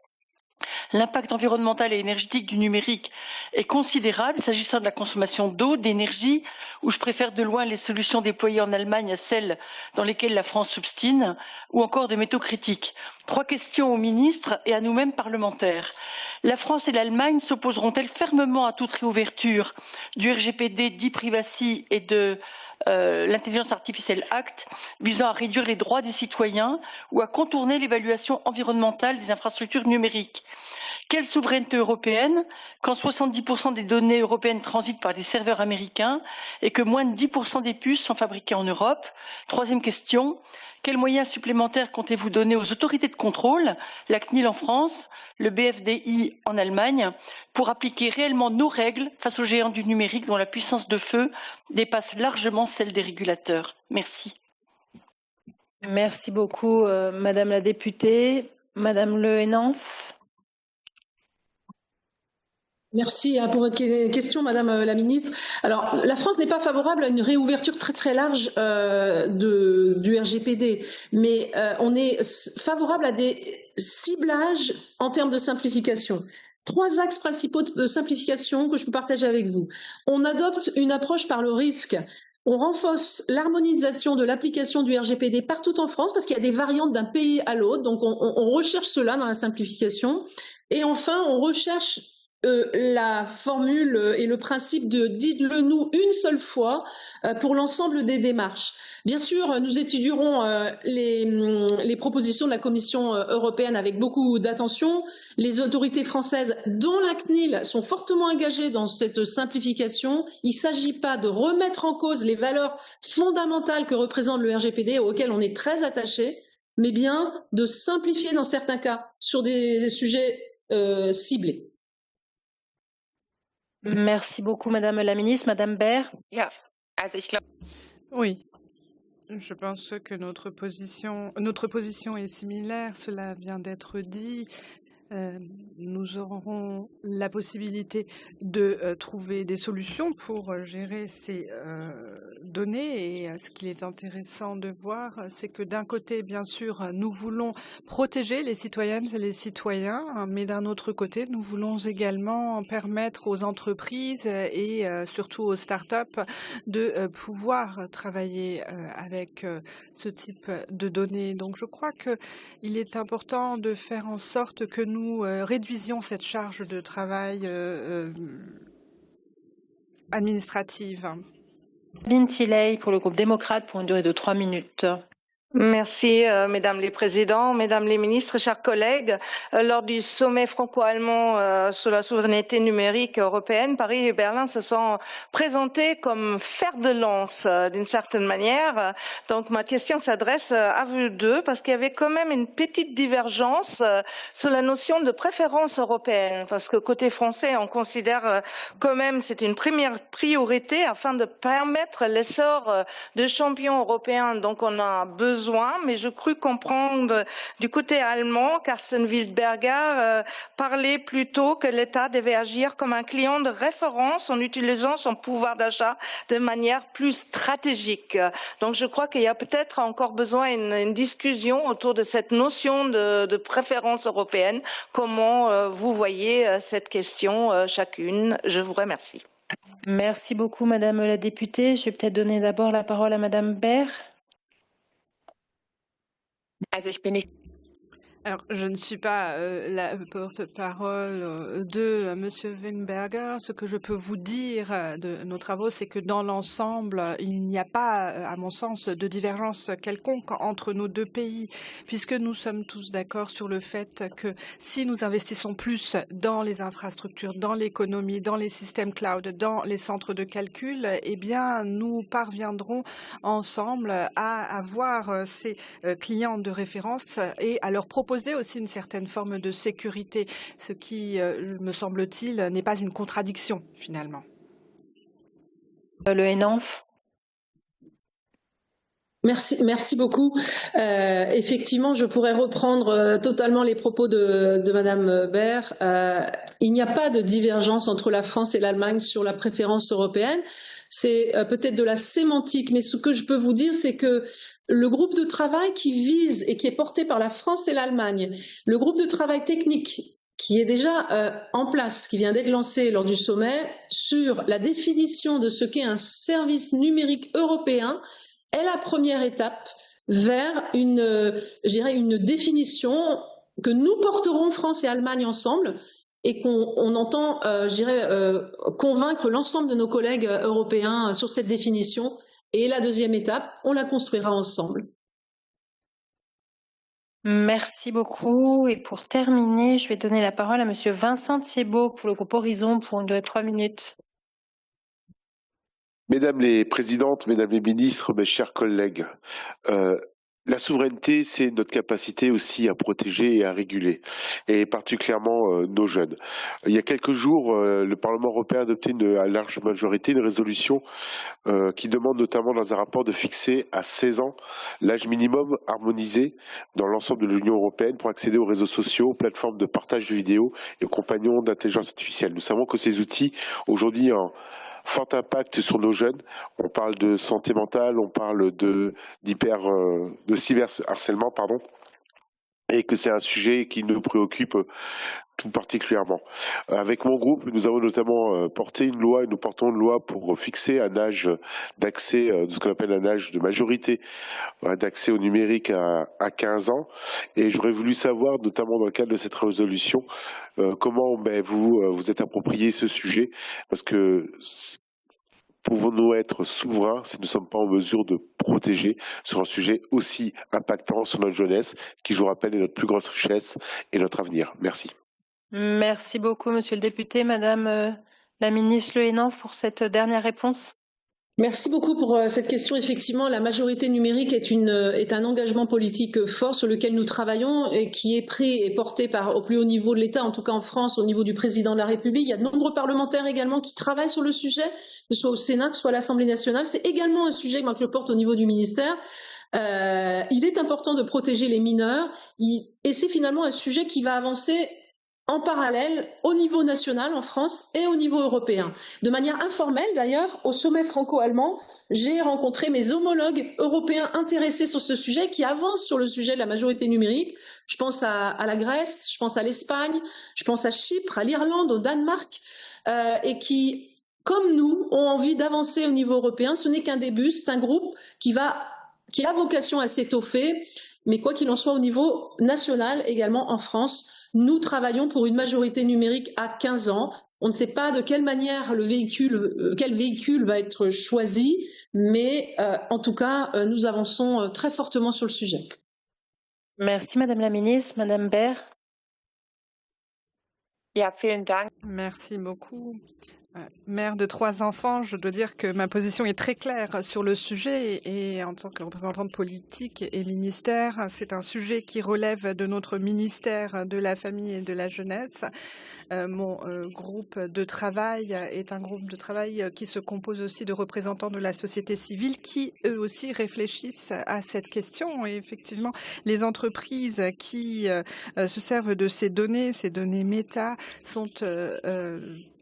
[SPEAKER 14] L'impact environnemental et énergétique du numérique est considérable s'agissant de la consommation d'eau, d'énergie, où je préfère de loin les solutions déployées en Allemagne à celles dans lesquelles la France s'obstine, ou encore de métaux critiques. 3 questions aux ministres et à nous-mêmes parlementaires. La France et l'Allemagne s'opposeront-elles fermement à toute réouverture du RGPD, d'e-privacy et de l'Intelligence Artificielle Act visant à réduire les droits des citoyens ou à contourner l'évaluation environnementale des infrastructures numériques? Quelle souveraineté européenne quand 70% des données européennes transitent par des serveurs américains et que moins de 10% des puces sont fabriquées en Europe? 3e question, quels moyens supplémentaires comptez-vous donner aux autorités de contrôle, la CNIL en France, le BFDI en Allemagne, pour appliquer réellement nos règles face aux géants du numérique dont la puissance de feu dépasse largement celle des régulateurs? Merci.
[SPEAKER 4] Merci beaucoup, Madame la députée. Madame Le Henanff.
[SPEAKER 5] Merci pour votre question, Madame la Ministre. Alors, la France n'est pas favorable à une réouverture très très large du RGPD, mais on est favorable à des ciblages en termes de simplification. 3 axes principaux de simplification que je peux partager avec vous. On adopte une approche par le risque. On renforce l'harmonisation de l'application du RGPD partout en France parce qu'il y a des variantes d'un pays à l'autre. Donc, on recherche cela dans la simplification. Et enfin, on recherche la formule et le principe de dites-le-nous une seule fois pour l'ensemble des démarches. Bien sûr, nous étudierons les propositions de la Commission européenne avec beaucoup d'attention. Les autorités françaises, dont la CNIL, sont fortement engagées dans cette simplification. Il ne s'agit pas de remettre en cause les valeurs fondamentales que représente le RGPD, auxquelles on est très attaché, mais bien de simplifier dans certains cas sur des sujets ciblés.
[SPEAKER 4] Merci beaucoup, Madame la Ministre. Madame Baer.
[SPEAKER 6] Oui, je pense que notre position est similaire, cela vient d'être dit. Nous aurons la possibilité de trouver des solutions pour gérer ces données. Et ce qu'il est intéressant de voir, c'est que d'un côté, bien sûr, nous voulons protéger les citoyennes et les citoyens, mais d'un autre côté, nous voulons également permettre aux entreprises et surtout aux startups de pouvoir travailler avec ce type de données. Donc je crois qu'il est important de faire en sorte que nous réduisions cette charge de travail administrative.
[SPEAKER 4] Lynn Tilley pour le groupe démocrate pour une durée de 3 minutes.
[SPEAKER 15] Merci, Mesdames les Présidents, Mesdames les Ministres, chers collègues. Lors du sommet franco-allemand sur la souveraineté numérique européenne, Paris et Berlin se sont présentés comme fer de lance d'une certaine manière. Donc ma question s'adresse à vous deux parce qu'il y avait quand même une petite divergence sur la notion de préférence européenne. Parce que côté français, on considère quand même c'est une première priorité afin de permettre l'essor de champions européens. Donc on a besoin, mais je crus comprendre du côté allemand qu'Arsène Wildberger parlait plutôt que l'État devait agir comme un client de référence en utilisant son pouvoir d'achat de manière plus stratégique. Donc je crois qu'il y a peut-être encore besoin d'une discussion autour de cette notion de préférence européenne. Comment vous voyez cette question chacune? Je vous remercie.
[SPEAKER 4] Merci beaucoup, Madame la députée. Je vais peut-être donner d'abord la parole à Madame Baer.
[SPEAKER 6] Alors, je ne suis pas la porte-parole de Monsieur Windberger. Ce que je peux vous dire de nos travaux, c'est que dans l'ensemble, il n'y a pas, à mon sens, de divergence quelconque entre nos deux pays, puisque nous sommes tous d'accord sur le fait que si nous investissons plus dans les infrastructures, dans l'économie, dans les systèmes cloud, dans les centres de calcul, eh bien, nous parviendrons ensemble à avoir ces clients de référence et à leur proposer aussi une certaine forme de sécurité, ce qui, me semble-t-il, n'est pas une contradiction, finalement.
[SPEAKER 4] Le ENANF.
[SPEAKER 5] Merci beaucoup. Effectivement, je pourrais reprendre totalement les propos de Madame Baer. Il n'y a pas de divergence entre la France et l'Allemagne sur la préférence européenne. C'est peut-être de la sémantique, mais ce que je peux vous dire, c'est que le groupe de travail qui vise et qui est porté par la France et l'Allemagne, le groupe de travail technique qui est déjà en place, qui vient d'être lancé lors du sommet sur la définition de ce qu'est un service numérique européen, est la première étape vers une définition que nous porterons France et Allemagne ensemble et qu'on entend, convaincre l'ensemble de nos collègues européens sur cette définition. Et la deuxième étape, on la construira ensemble.
[SPEAKER 4] Merci beaucoup. Et pour terminer, je vais donner la parole à Monsieur Vincent Thiebaud pour le groupe Horizon pour une durée de 3 minutes.
[SPEAKER 16] Mesdames les présidentes, mesdames les ministres, mes chers collègues, la souveraineté, c'est notre capacité aussi à protéger et à réguler, et particulièrement nos jeunes. Il y a quelques jours, le Parlement européen a adopté à large majorité une résolution qui demande notamment dans un rapport de fixer à 16 ans l'âge minimum harmonisé dans l'ensemble de l'Union européenne pour accéder aux réseaux sociaux, aux plateformes de partage de vidéos et aux compagnons d'intelligence artificielle. Nous savons que ces outils, aujourd'hui, fort impact sur nos jeunes. On parle de santé mentale, on parle de cyberharcèlement, pardon, et que c'est un sujet qui nous préoccupe tout particulièrement. Avec mon groupe, nous avons notamment porté une loi, et nous portons une loi pour fixer un âge d'accès, ce qu'on appelle un âge de majorité d'accès au numérique à 15 ans. Et j'aurais voulu savoir, notamment dans le cadre de cette résolution, comment vous êtes approprié ce sujet, parce que pouvons-nous être souverains si nous ne sommes pas en mesure de protéger sur un sujet aussi impactant sur notre jeunesse, qui, je vous rappelle, est notre plus grande richesse et notre avenir. Merci.
[SPEAKER 4] Merci beaucoup, Monsieur le député. Madame la ministre Le Hénan, pour cette dernière réponse.
[SPEAKER 5] Merci beaucoup pour cette question. Effectivement, la majorité numérique est un engagement politique fort sur lequel nous travaillons et qui est pris et porté au plus haut niveau de l'État, en tout cas en France, au niveau du président de la République. Il y a de nombreux parlementaires également qui travaillent sur le sujet, que ce soit au Sénat, que ce soit à l'Assemblée nationale. C'est également un sujet que je porte au niveau du ministère. Il est important de protéger les mineurs et c'est finalement un sujet qui va avancer en parallèle au niveau national en France et au niveau européen. De manière informelle d'ailleurs, au sommet franco-allemand, j'ai rencontré mes homologues européens intéressés sur ce sujet qui avancent sur le sujet de la majorité numérique. Je pense à la Grèce, je pense à l'Espagne, je pense à Chypre, à l'Irlande, au Danemark, et qui, comme nous, ont envie d'avancer au niveau européen. Ce n'est qu'un début, c'est un groupe qui a vocation à s'étoffer, mais quoi qu'il en soit au niveau national également en France, Nous travaillons pour une majorité numérique à 15 ans. On ne sait pas de quelle manière quel véhicule va être choisi, mais en tout cas, nous avançons très fortement sur le sujet.
[SPEAKER 4] Merci Madame la Ministre. Madame Baer.
[SPEAKER 9] Ja, vielen Dank.
[SPEAKER 6] Merci beaucoup. Mère de 3 enfants, je dois dire que ma position est très claire sur le sujet et en tant que représentante politique et ministère, c'est un sujet qui relève de notre ministère de la Famille et de la Jeunesse. Mon groupe de travail est un groupe de travail qui se compose aussi de représentants de la société civile qui, eux aussi, réfléchissent à cette question. Et effectivement, les entreprises qui se servent de ces données méta, sont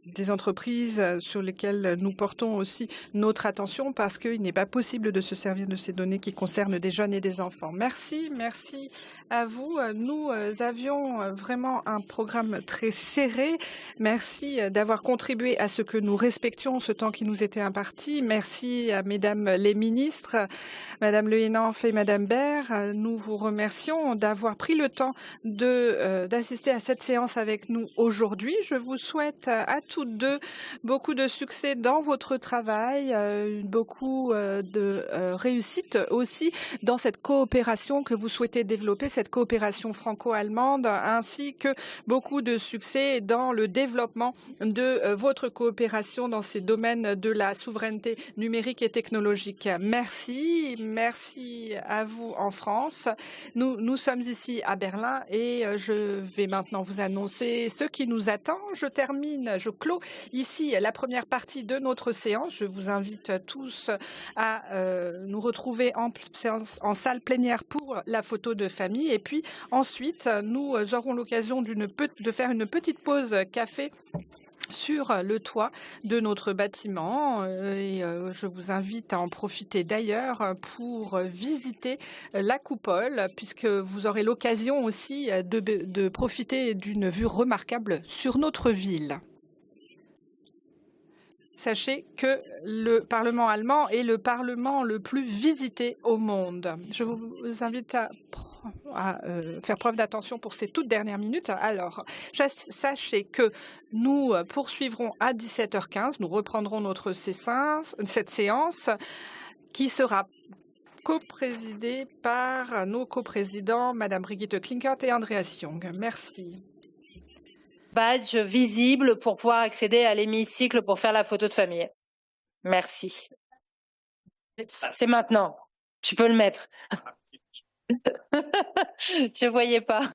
[SPEAKER 6] des entreprises sur lesquelles nous portons aussi notre attention parce qu'il n'est pas possible de se servir de ces données qui concernent des jeunes et des enfants. Merci, merci à vous. Nous avions vraiment un programme très serré. Merci d'avoir contribué à ce que nous respections ce temps qui nous était imparti. Merci à Mesdames les ministres, Madame Le Henaf et Madame Baer. Nous vous remercions d'avoir pris le temps d'assister à cette séance avec nous aujourd'hui. Je vous souhaite à toutes deux beaucoup de succès dans votre travail, beaucoup de réussite aussi dans cette coopération que vous souhaitez développer, cette coopération franco-allemande, ainsi que beaucoup de succès dans le développement de votre coopération dans ces domaines de la souveraineté numérique et technologique. Merci, merci à vous en France. Nous sommes ici à Berlin et je vais maintenant vous annoncer ce qui nous attend. Je clôt ici la première partie de notre séance. Je vous invite tous à nous retrouver en salle plénière pour la photo de famille. Et puis ensuite, nous aurons l'occasion de faire une petite pause café sur le toit de notre bâtiment et je vous invite à en profiter d'ailleurs pour visiter la coupole puisque vous aurez l'occasion aussi de profiter d'une vue remarquable sur notre ville. Sachez que le Parlement allemand est le Parlement le plus visité au monde. Je vous invite à faire preuve d'attention pour ces toutes dernières minutes. Alors, sachez que nous poursuivrons à 17h15. Nous reprendrons cette séance qui sera coprésidée par nos coprésidents, Madame Brigitte Klinkert et Andreas Jung. Merci.
[SPEAKER 4] Badge visible pour pouvoir accéder à l'hémicycle pour faire la photo de famille. Merci. C'est maintenant. Tu peux le mettre. Je voyais pas.